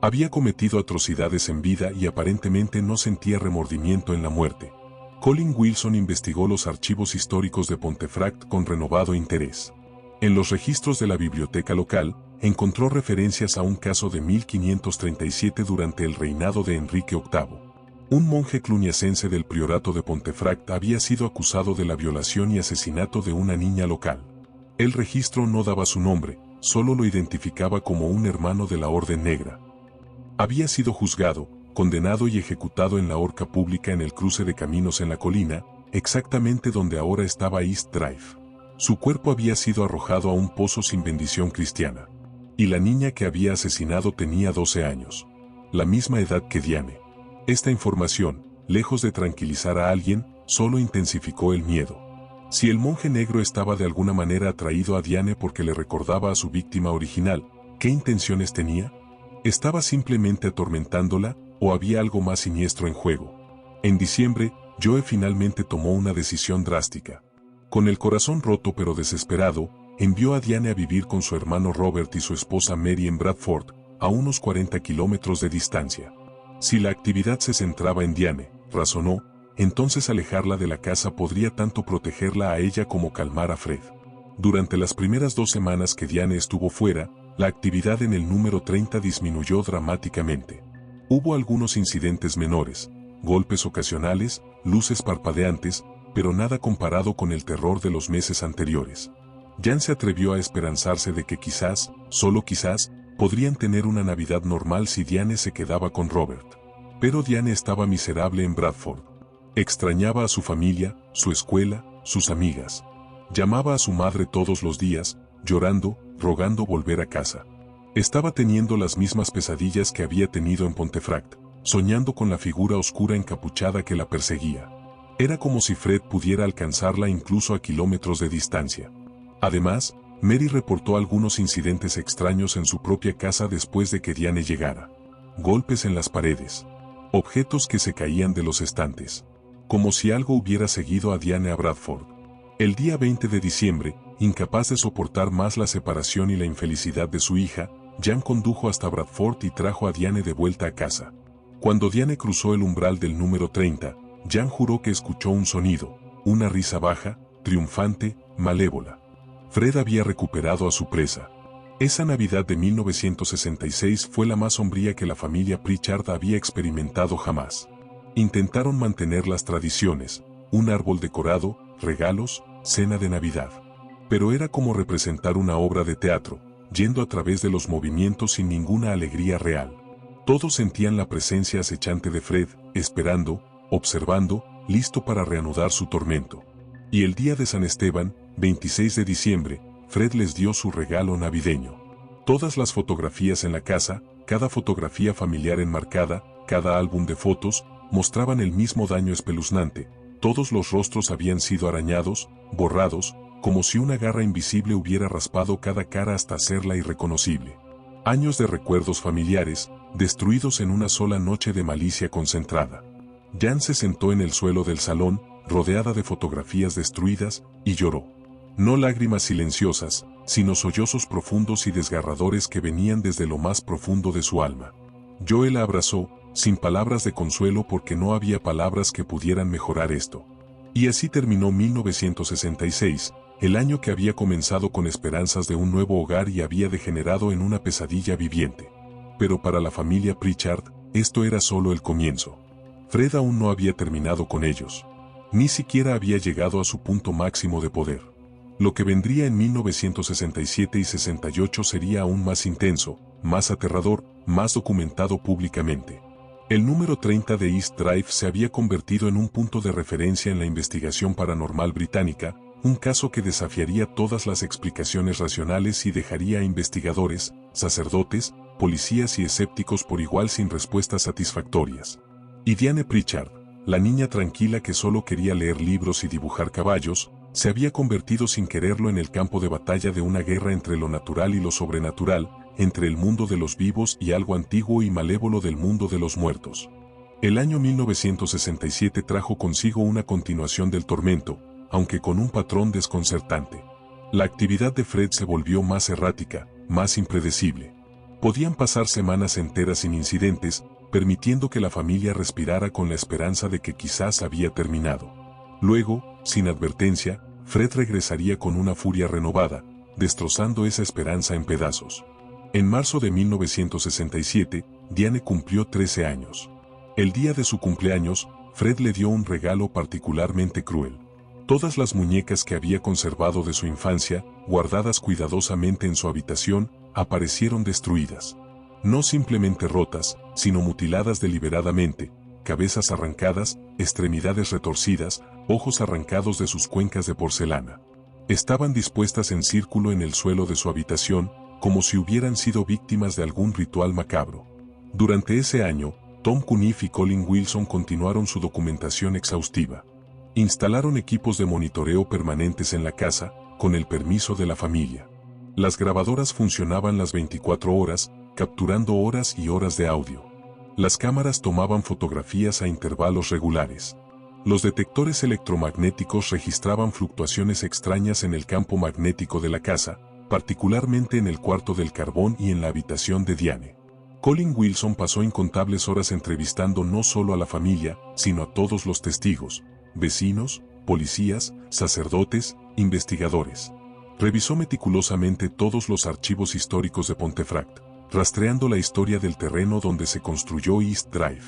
Había cometido atrocidades en vida y aparentemente no sentía remordimiento en la muerte. Colin Wilson investigó los archivos históricos de Pontefract con renovado interés. En los registros de la biblioteca local, encontró referencias a un caso de 1537 durante el reinado de Enrique VIII. Un monje cluniacense del priorato de Pontefract había sido acusado de la violación y asesinato de una niña local. El registro no daba su nombre, solo lo identificaba como un hermano de la Orden Negra. Había sido juzgado, condenado y ejecutado en la horca pública en el cruce de caminos en la colina, exactamente donde ahora estaba East Drive. Su cuerpo había sido arrojado a un pozo sin bendición cristiana. Y la niña que había asesinado tenía 12 años. La misma edad que Diane. Esta información, lejos de tranquilizar a alguien, solo intensificó el miedo. Si el monje negro estaba de alguna manera atraído a Diane porque le recordaba a su víctima original, ¿qué intenciones tenía? ¿Estaba simplemente atormentándola, o había algo más siniestro en juego? En diciembre, Joe finalmente tomó una decisión drástica. Con el corazón roto pero desesperado, envió a Diane a vivir con su hermano Robert y su esposa Mary en Bradford, a unos 40 kilómetros de distancia. Si la actividad se centraba en Diane, razonó, entonces alejarla de la casa podría tanto protegerla a ella como calmar a Fred. Durante las primeras 2 semanas que Diane estuvo fuera, la actividad en el número 30 disminuyó dramáticamente. Hubo algunos incidentes menores, golpes ocasionales, luces parpadeantes, pero nada comparado con el terror de los meses anteriores. Jan se atrevió a esperanzarse de que quizás, solo quizás, podrían tener una Navidad normal si Diane se quedaba con Robert. Pero Diane estaba miserable en Bradford. Extrañaba a su familia, su escuela, sus amigas. Llamaba a su madre todos los días, llorando, rogando volver a casa. Estaba teniendo las mismas pesadillas que había tenido en Pontefract, soñando con la figura oscura encapuchada que la perseguía. Era como si Fred pudiera alcanzarla incluso a kilómetros de distancia. Además, Mary reportó algunos incidentes extraños en su propia casa después de que Diane llegara. Golpes en las paredes. Objetos que se caían de los estantes. Como si algo hubiera seguido a Diane a Bradford. El día 20 de diciembre, incapaz de soportar más la separación y la infelicidad de su hija, Jan condujo hasta Bradford y trajo a Diane de vuelta a casa. Cuando Diane cruzó el umbral del número 30, Jan juró que escuchó un sonido, una risa baja, triunfante, malévola. Fred había recuperado a su presa. Esa Navidad de 1966 fue la más sombría que la familia Pritchard había experimentado jamás. Intentaron mantener las tradiciones, un árbol decorado, regalos, cena de Navidad. Pero era como representar una obra de teatro, yendo a través de los movimientos sin ninguna alegría real. Todos sentían la presencia acechante de Fred, esperando, observando, listo para reanudar su tormento. Y el día de San Esteban, 26 de diciembre, Fred les dio su regalo navideño. Todas las fotografías en la casa, cada fotografía familiar enmarcada, cada álbum de fotos, mostraban el mismo daño espeluznante. Todos los rostros habían sido arañados, borrados, como si una garra invisible hubiera raspado cada cara hasta hacerla irreconocible. Años de recuerdos familiares, destruidos en una sola noche de malicia concentrada. Jan se sentó en el suelo del salón, rodeada de fotografías destruidas, y lloró. No lágrimas silenciosas, sino sollozos profundos y desgarradores que venían desde lo más profundo de su alma. Joe la abrazó, sin palabras de consuelo porque no había palabras que pudieran mejorar esto. Y así terminó 1966, el año que había comenzado con esperanzas de un nuevo hogar y había degenerado en una pesadilla viviente. Pero para la familia Pritchard, esto era solo el comienzo. Fred aún no había terminado con ellos. Ni siquiera había llegado a su punto máximo de poder. Lo que vendría en 1967 y 68 sería aún más intenso, más aterrador, más documentado públicamente. El número 30 de East Drive se había convertido en un punto de referencia en la investigación paranormal británica, un caso que desafiaría todas las explicaciones racionales y dejaría a investigadores, sacerdotes, policías y escépticos por igual sin respuestas satisfactorias. Y Diane Pritchard, la niña tranquila que solo quería leer libros y dibujar caballos, se había convertido sin quererlo en el campo de batalla de una guerra entre lo natural y lo sobrenatural, entre el mundo de los vivos y algo antiguo y malévolo del mundo de los muertos. El año 1967 trajo consigo una continuación del tormento, aunque con un patrón desconcertante. La actividad de Fred se volvió más errática, más impredecible. Podían pasar semanas enteras sin incidentes, permitiendo que la familia respirara con la esperanza de que quizás había terminado. Luego, sin advertencia, Fred regresaría con una furia renovada, destrozando esa esperanza en pedazos. En marzo de 1967, Diane cumplió 13 años. El día de su cumpleaños, Fred le dio un regalo particularmente cruel. Todas las muñecas que había conservado de su infancia, guardadas cuidadosamente en su habitación, aparecieron destruidas. No simplemente rotas, sino mutiladas deliberadamente, cabezas arrancadas, extremidades retorcidas, ojos arrancados de sus cuencas de porcelana. Estaban dispuestas en círculo en el suelo de su habitación, como si hubieran sido víctimas de algún ritual macabro. Durante ese año, Tom Cunniff y Colin Wilson continuaron su documentación exhaustiva. Instalaron equipos de monitoreo permanentes en la casa, con el permiso de la familia. Las grabadoras funcionaban las 24 horas, capturando horas y horas de audio. Las cámaras tomaban fotografías a intervalos regulares. Los detectores electromagnéticos registraban fluctuaciones extrañas en el campo magnético de la casa, particularmente en el cuarto del carbón y en la habitación de Diane. Colin Wilson pasó incontables horas entrevistando no solo a la familia, sino a todos los testigos, vecinos, policías, sacerdotes, investigadores. Revisó meticulosamente todos los archivos históricos de Pontefract, rastreando la historia del terreno donde se construyó East Drive.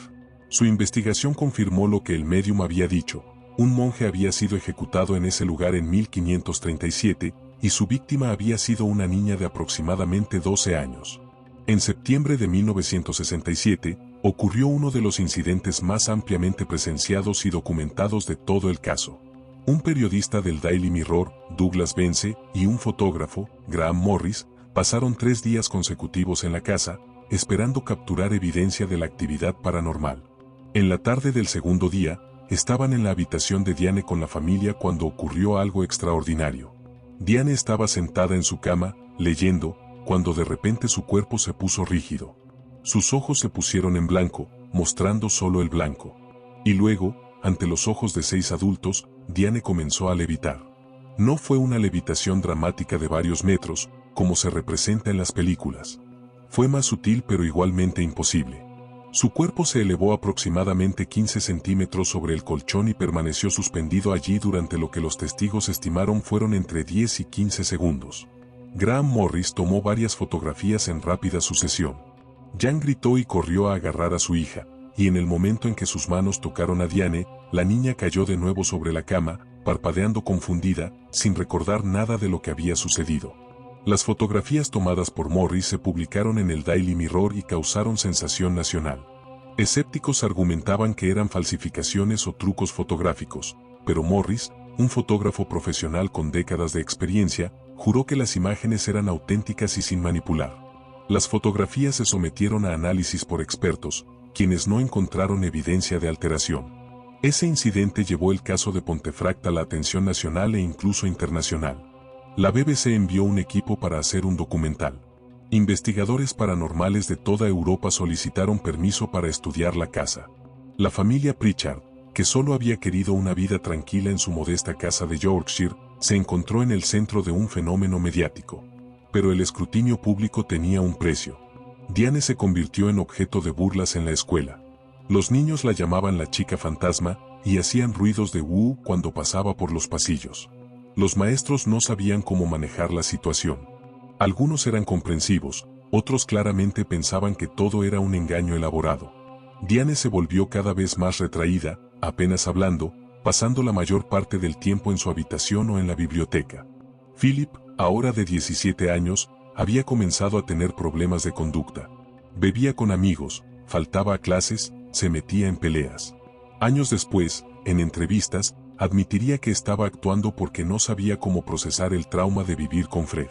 Su investigación confirmó lo que el médium había dicho: un monje había sido ejecutado en ese lugar en 1537, y su víctima había sido una niña de aproximadamente 12 años. En septiembre de 1967, ocurrió uno de los incidentes más ampliamente presenciados y documentados de todo el caso. Un periodista del Daily Mirror, Douglas Vence, y un fotógrafo, Graham Morris, pasaron 3 días consecutivos en la casa, esperando capturar evidencia de la actividad paranormal. En la tarde del segundo día, estaban en la habitación de Diane con la familia cuando ocurrió algo extraordinario. Diane estaba sentada en su cama, leyendo, cuando de repente su cuerpo se puso rígido. Sus ojos se pusieron en blanco, mostrando solo el blanco. Y luego, ante los ojos de 6 adultos, Diane comenzó a levitar. No fue una levitación dramática de varios metros, como se representa en las películas. Fue más sutil pero igualmente imposible. Su cuerpo se elevó aproximadamente 15 centímetros sobre el colchón y permaneció suspendido allí durante lo que los testigos estimaron fueron entre 10 y 15 segundos. Graham Morris tomó varias fotografías en rápida sucesión. Jan gritó y corrió a agarrar a su hija, y en el momento en que sus manos tocaron a Diane, la niña cayó de nuevo sobre la cama, parpadeando confundida, sin recordar nada de lo que había sucedido. Las fotografías tomadas por Morris se publicaron en el Daily Mirror y causaron sensación nacional. Escépticos argumentaban que eran falsificaciones o trucos fotográficos, pero Morris, un fotógrafo profesional con décadas de experiencia, juró que las imágenes eran auténticas y sin manipular. Las fotografías se sometieron a análisis por expertos, quienes no encontraron evidencia de alteración. Ese incidente llevó el caso de Pontefract a la atención nacional e incluso internacional. La BBC envió un equipo para hacer un documental. Investigadores paranormales de toda Europa solicitaron permiso para estudiar la casa. La familia Pritchard, que solo había querido una vida tranquila en su modesta casa de Yorkshire, se encontró en el centro de un fenómeno mediático. Pero el escrutinio público tenía un precio. Diane se convirtió en objeto de burlas en la escuela. Los niños la llamaban la chica fantasma y hacían ruidos de "wu" cuando pasaba por los pasillos. Los maestros no sabían cómo manejar la situación. Algunos eran comprensivos, otros claramente pensaban que todo era un engaño elaborado. Diane se volvió cada vez más retraída, apenas hablando, pasando la mayor parte del tiempo en su habitación o en la biblioteca. Philip, ahora de 17 años, había comenzado a tener problemas de conducta. Bebía con amigos, faltaba a clases, se metía en peleas. Años después, en entrevistas, admitiría que estaba actuando porque no sabía cómo procesar el trauma de vivir con Fred.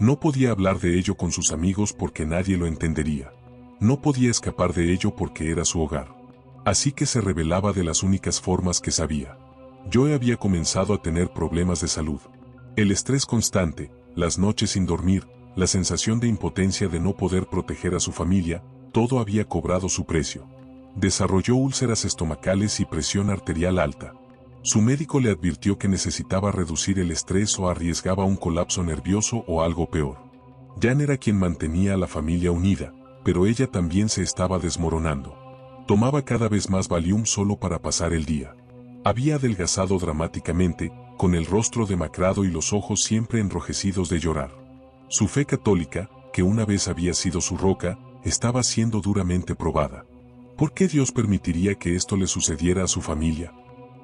No podía hablar de ello con sus amigos porque nadie lo entendería. No podía escapar de ello porque era su hogar. Así que se revelaba de las únicas formas que sabía. Joe había comenzado a tener problemas de salud. El estrés constante, las noches sin dormir, la sensación de impotencia de no poder proteger a su familia, todo había cobrado su precio. Desarrolló úlceras estomacales y presión arterial alta. Su médico le advirtió que necesitaba reducir el estrés o arriesgaba un colapso nervioso o algo peor. Jan era quien mantenía a la familia unida, pero ella también se estaba desmoronando. Tomaba cada vez más Valium solo para pasar el día. Había adelgazado dramáticamente, con el rostro demacrado y los ojos siempre enrojecidos de llorar. Su fe católica, que una vez había sido su roca, estaba siendo duramente probada. ¿Por qué Dios permitiría que esto le sucediera a su familia?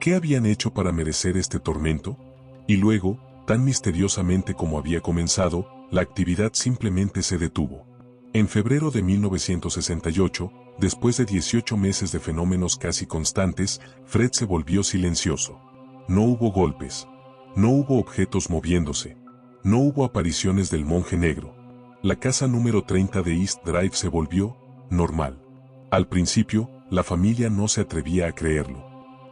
¿Qué habían hecho para merecer este tormento? Y luego, tan misteriosamente como había comenzado, la actividad simplemente se detuvo. En febrero de 1968, después de 18 meses de fenómenos casi constantes, Fred se volvió silencioso. No hubo golpes. No hubo objetos moviéndose. No hubo apariciones del monje negro. La casa número 30 de East Drive se volvió normal. Al principio, la familia no se atrevía a creerlo.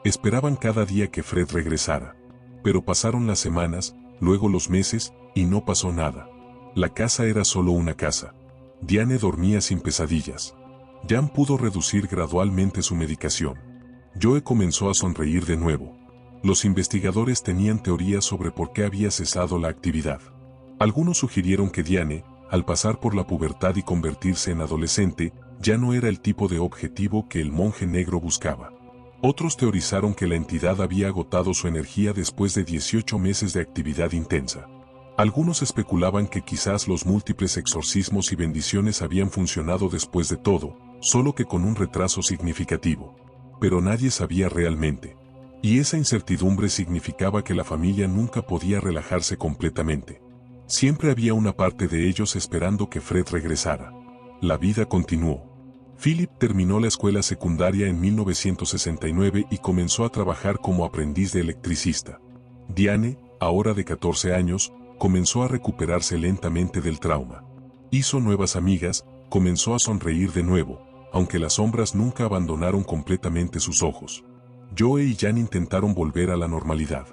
Esperaban cada día que Fred regresara. Pero pasaron las semanas, luego los meses, y no pasó nada. La casa era solo una casa. Diane dormía sin pesadillas. Jan pudo reducir gradualmente su medicación. Joe comenzó a sonreír de nuevo. Los investigadores tenían teorías sobre por qué había cesado la actividad. Algunos sugirieron que Diane, al pasar por la pubertad y convertirse en adolescente, ya no era el tipo de objetivo que el monje negro buscaba. Otros teorizaron que la entidad había agotado su energía después de 18 meses de actividad intensa. Algunos especulaban que quizás los múltiples exorcismos y bendiciones habían funcionado después de todo, solo que con un retraso significativo. Pero nadie sabía realmente. Y esa incertidumbre significaba que la familia nunca podía relajarse completamente. Siempre había una parte de ellos esperando que Fred regresara. La vida continuó. Philip terminó la escuela secundaria en 1969 y comenzó a trabajar como aprendiz de electricista. Diane, ahora de 14 años, comenzó a recuperarse lentamente del trauma. Hizo nuevas amigas, comenzó a sonreír de nuevo, aunque las sombras nunca abandonaron completamente sus ojos. Joe y Jan intentaron volver a la normalidad.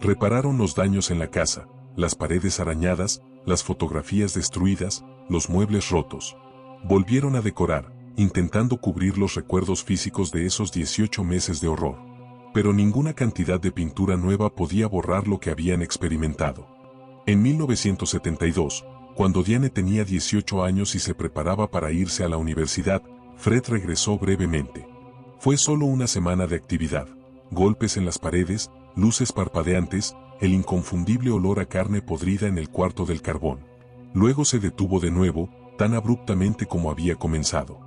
Repararon los daños en la casa, las paredes arañadas, las fotografías destruidas, los muebles rotos. Volvieron a decorar, intentando cubrir los recuerdos físicos de esos 18 meses de horror. Pero ninguna cantidad de pintura nueva podía borrar lo que habían experimentado. En 1972, cuando Diane tenía 18 años y se preparaba para irse a la universidad, Fred regresó brevemente. Fue solo una semana de actividad, golpes en las paredes, luces parpadeantes, el inconfundible olor a carne podrida en el cuarto del carbón. Luego se detuvo de nuevo, tan abruptamente como había comenzado.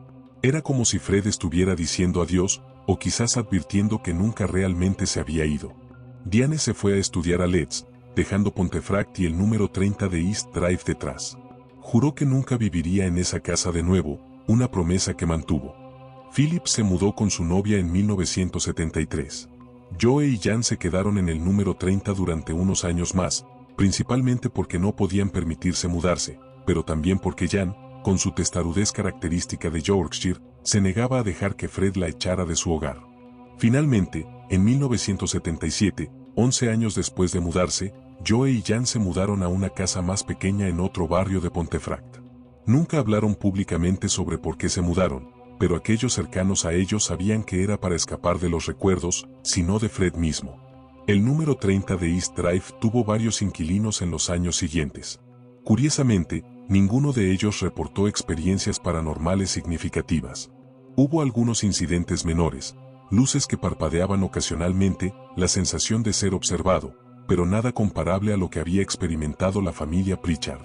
Era como si Fred estuviera diciendo adiós, o quizás advirtiendo que nunca realmente se había ido. Diane se fue a estudiar a Leeds, dejando Pontefract y el número 30 de East Drive detrás. Juró que nunca viviría en esa casa de nuevo, una promesa que mantuvo. Philip se mudó con su novia en 1973. Joe y Jan se quedaron en el número 30 durante unos años más, principalmente porque no podían permitirse mudarse, pero también porque Jan, con su testarudez característica de Yorkshire, se negaba a dejar que Fred la echara de su hogar. Finalmente, en 1977, 11 años después de mudarse, Joe y Jan se mudaron a una casa más pequeña en otro barrio de Pontefract. Nunca hablaron públicamente sobre por qué se mudaron, pero aquellos cercanos a ellos sabían que era para escapar de los recuerdos, sino de Fred mismo. El número 30 de East Drive tuvo varios inquilinos en los años siguientes. Curiosamente, ninguno de ellos reportó experiencias paranormales significativas. Hubo algunos incidentes menores, luces que parpadeaban ocasionalmente, la sensación de ser observado, pero nada comparable a lo que había experimentado la familia Pritchard.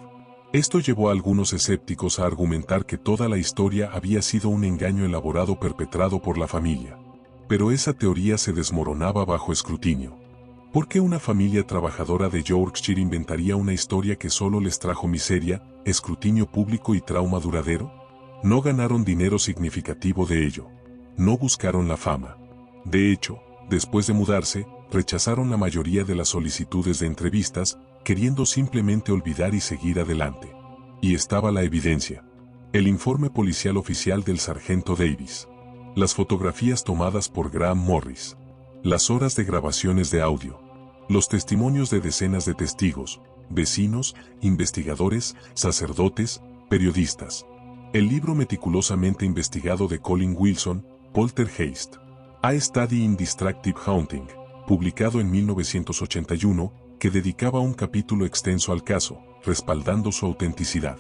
Esto llevó a algunos escépticos a argumentar que toda la historia había sido un engaño elaborado perpetrado por la familia. Pero esa teoría se desmoronaba bajo escrutinio. ¿Por qué una familia trabajadora de Yorkshire inventaría una historia que solo les trajo miseria, escrutinio público y trauma duradero? No ganaron dinero significativo de ello. No buscaron la fama. De hecho, después de mudarse, rechazaron la mayoría de las solicitudes de entrevistas, queriendo simplemente olvidar y seguir adelante. Y estaba la evidencia. El informe policial oficial del sargento Davis. Las fotografías tomadas por Graham Morris. Las horas de grabaciones de audio. Los testimonios de decenas de testigos, vecinos, investigadores, sacerdotes, periodistas. El libro meticulosamente investigado de Colin Wilson, Poltergeist. A Study in Distractive Haunting, publicado en 1981, que dedicaba un capítulo extenso al caso, respaldando su autenticidad.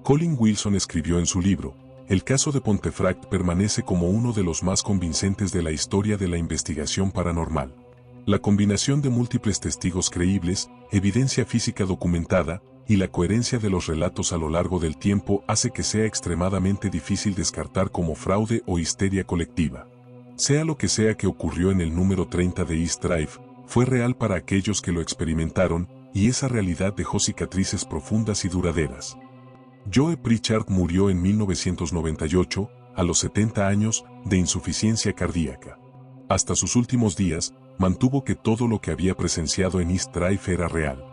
Colin Wilson escribió en su libro, el caso de Pontefract permanece como uno de los más convincentes de la historia de la investigación paranormal. La combinación de múltiples testigos creíbles, evidencia física documentada, y la coherencia de los relatos a lo largo del tiempo hace que sea extremadamente difícil descartar como fraude o histeria colectiva. Sea lo que sea que ocurrió en el número 30 de East Drive, fue real para aquellos que lo experimentaron, y esa realidad dejó cicatrices profundas y duraderas. Joe Pritchard murió en 1998, a los 70 años, de insuficiencia cardíaca. Hasta sus últimos días, mantuvo que todo lo que había presenciado en East Drive era real.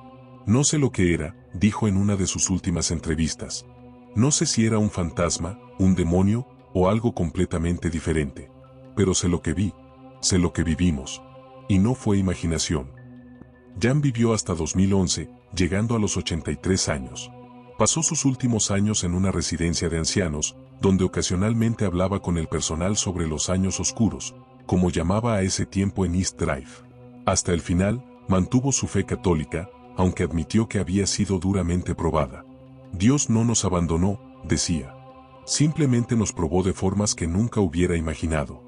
No sé lo que era, dijo en una de sus últimas entrevistas. No sé si era un fantasma, un demonio, o algo completamente diferente. Pero sé lo que vi, sé lo que vivimos. Y no fue imaginación. Jan vivió hasta 2011, llegando a los 83 años. Pasó sus últimos años en una residencia de ancianos, donde ocasionalmente hablaba con el personal sobre los años oscuros, como llamaba a ese tiempo en East Drive. Hasta el final, mantuvo su fe católica, aunque admitió que había sido duramente probada. Dios no nos abandonó, decía. Simplemente nos probó de formas que nunca hubiera imaginado.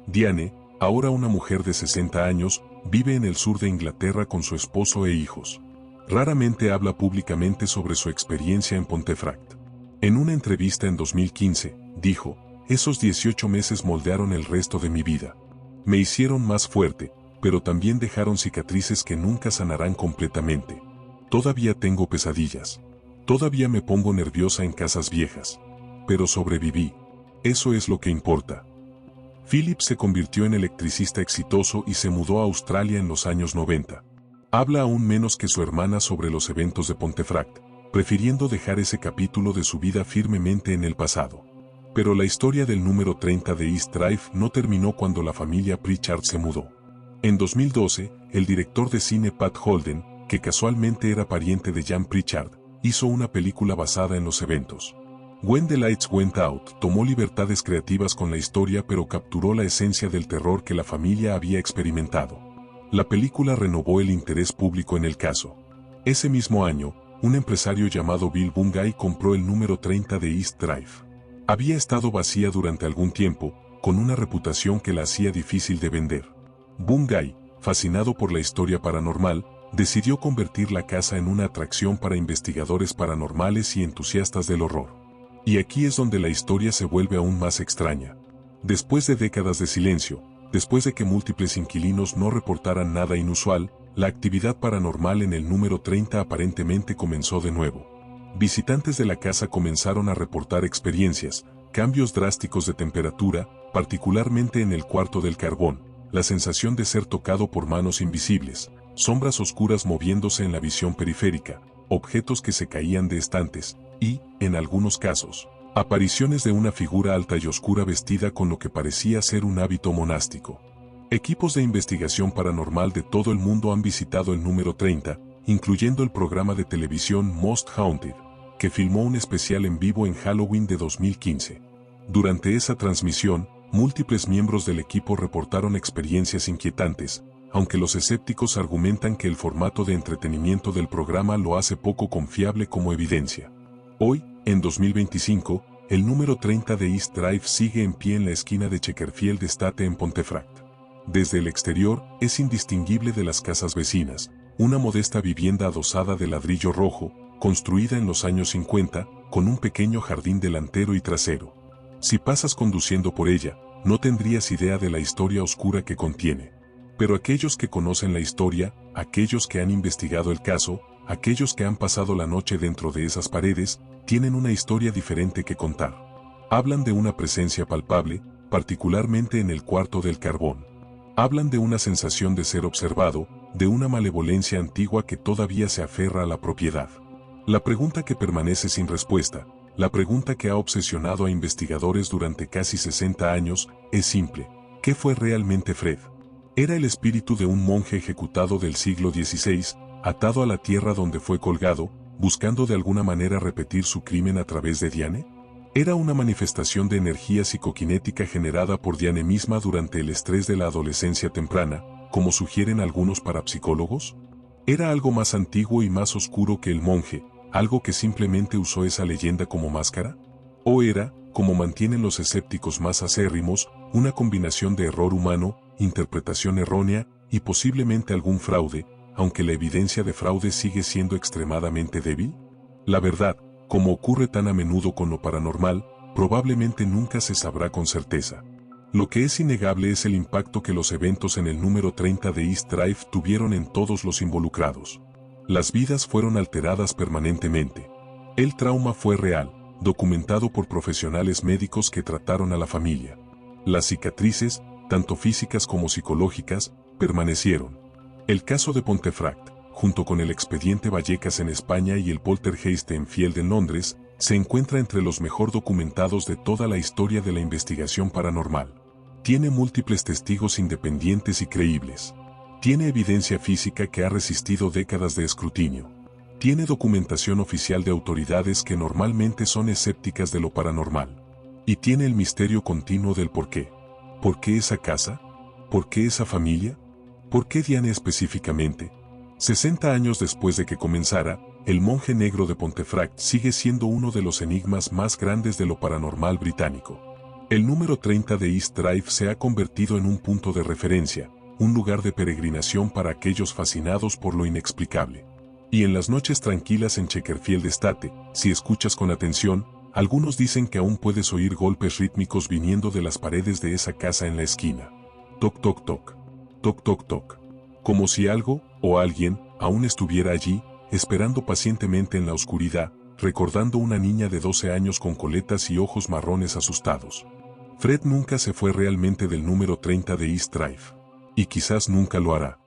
Diane, ahora una mujer de 60 años, vive en el sur de Inglaterra con su esposo e hijos. Raramente habla públicamente sobre su experiencia en Pontefract. En una entrevista en 2015, dijo, esos 18 meses moldearon el resto de mi vida. Me hicieron más fuerte, pero también dejaron cicatrices que nunca sanarán completamente. Todavía tengo pesadillas. Todavía me pongo nerviosa en casas viejas. Pero sobreviví. Eso es lo que importa. Philip se convirtió en electricista exitoso y se mudó a Australia en los años 90. Habla aún menos que su hermana sobre los eventos de Pontefract, prefiriendo dejar ese capítulo de su vida firmemente en el pasado. Pero la historia del número 30 de East Drive no terminó cuando la familia Pritchard se mudó. En 2012, el director de cine Pat Holden, que casualmente era pariente de Jan Pritchard, hizo una película basada en los eventos. When the Lights Went Out tomó libertades creativas con la historia, pero capturó la esencia del terror que la familia había experimentado. La película renovó el interés público en el caso. Ese mismo año, un empresario llamado Bill Bungay compró el número 30 de East Drive. Había estado vacía durante algún tiempo, con una reputación que la hacía difícil de vender. Bungay, fascinado por la historia paranormal, decidió convertir la casa en una atracción para investigadores paranormales y entusiastas del horror. Y aquí es donde la historia se vuelve aún más extraña. Después de décadas de silencio, después de que múltiples inquilinos no reportaran nada inusual, la actividad paranormal en el número 30 aparentemente comenzó de nuevo. Visitantes de la casa comenzaron a reportar experiencias, cambios drásticos de temperatura, particularmente en el cuarto del carbón, la sensación de ser tocado por manos invisibles, sombras oscuras moviéndose en la visión periférica, objetos que se caían de estantes, y, en algunos casos, apariciones de una figura alta y oscura vestida con lo que parecía ser un hábito monástico. Equipos de investigación paranormal de todo el mundo han visitado el número 30, incluyendo el programa de televisión Most Haunted, que filmó un especial en vivo en Halloween de 2015. Durante esa transmisión, múltiples miembros del equipo reportaron experiencias inquietantes, aunque los escépticos argumentan que el formato de entretenimiento del programa lo hace poco confiable como evidencia. Hoy, en 2025, el número 30 de East Drive sigue en pie en la esquina de Chequerfield Estate en Pontefract. Desde el exterior, es indistinguible de las casas vecinas, una modesta vivienda adosada de ladrillo rojo, construida en los años 50, con un pequeño jardín delantero y trasero. Si pasas conduciendo por ella, no tendrías idea de la historia oscura que contiene. Pero aquellos que conocen la historia, aquellos que han investigado el caso, aquellos que han pasado la noche dentro de esas paredes, tienen una historia diferente que contar. Hablan de una presencia palpable, particularmente en el cuarto del carbón. Hablan de una sensación de ser observado, de una malevolencia antigua que todavía se aferra a la propiedad. La pregunta que permanece sin respuesta, la pregunta que ha obsesionado a investigadores durante casi 60 años, es simple: ¿qué fue realmente Fred? ¿Era el espíritu de un monje ejecutado del siglo XVI, atado a la tierra donde fue colgado, buscando de alguna manera repetir su crimen a través de Diane? ¿Era una manifestación de energía psicoquinética generada por Diane misma durante el estrés de la adolescencia temprana, como sugieren algunos parapsicólogos? ¿Era algo más antiguo y más oscuro que el monje, algo que simplemente usó esa leyenda como máscara? ¿O era, como mantienen los escépticos más acérrimos, una combinación de error humano, interpretación errónea y posiblemente algún fraude, aunque la evidencia de fraude sigue siendo extremadamente débil? La verdad, como ocurre tan a menudo con lo paranormal, probablemente nunca se sabrá con certeza. Lo que es innegable es el impacto que los eventos en el número 30 de East Drive tuvieron en todos los involucrados. Las vidas fueron alteradas permanentemente. El trauma fue real, documentado por profesionales médicos que trataron a la familia. Las cicatrices, tanto físicas como psicológicas, permanecieron. El caso de Pontefract, junto con el expediente Vallecas en España y el poltergeist en Enfield en Londres, se encuentra entre los mejor documentados de toda la historia de la investigación paranormal. Tiene múltiples testigos independientes y creíbles. Tiene evidencia física que ha resistido décadas de escrutinio. Tiene documentación oficial de autoridades que normalmente son escépticas de lo paranormal. Y tiene el misterio continuo del por qué. ¿Por qué esa casa? ¿Por qué esa familia? ¿Por qué Diane específicamente? 60 años después de que comenzara, el monje negro de Pontefract sigue siendo uno de los enigmas más grandes de lo paranormal británico. El número 30 de East Drive se ha convertido en un punto de referencia, un lugar de peregrinación para aquellos fascinados por lo inexplicable. Y en las noches tranquilas en Chequerfield Estate, si escuchas con atención, algunos dicen que aún puedes oír golpes rítmicos viniendo de las paredes de esa casa en la esquina. Toc toc toc. Toc toc toc. Como si algo, o alguien, aún estuviera allí, esperando pacientemente en la oscuridad, recordando una niña de 12 años con coletas y ojos marrones asustados. Fred nunca se fue realmente del número 30 de East Drive. Y quizás nunca lo hará.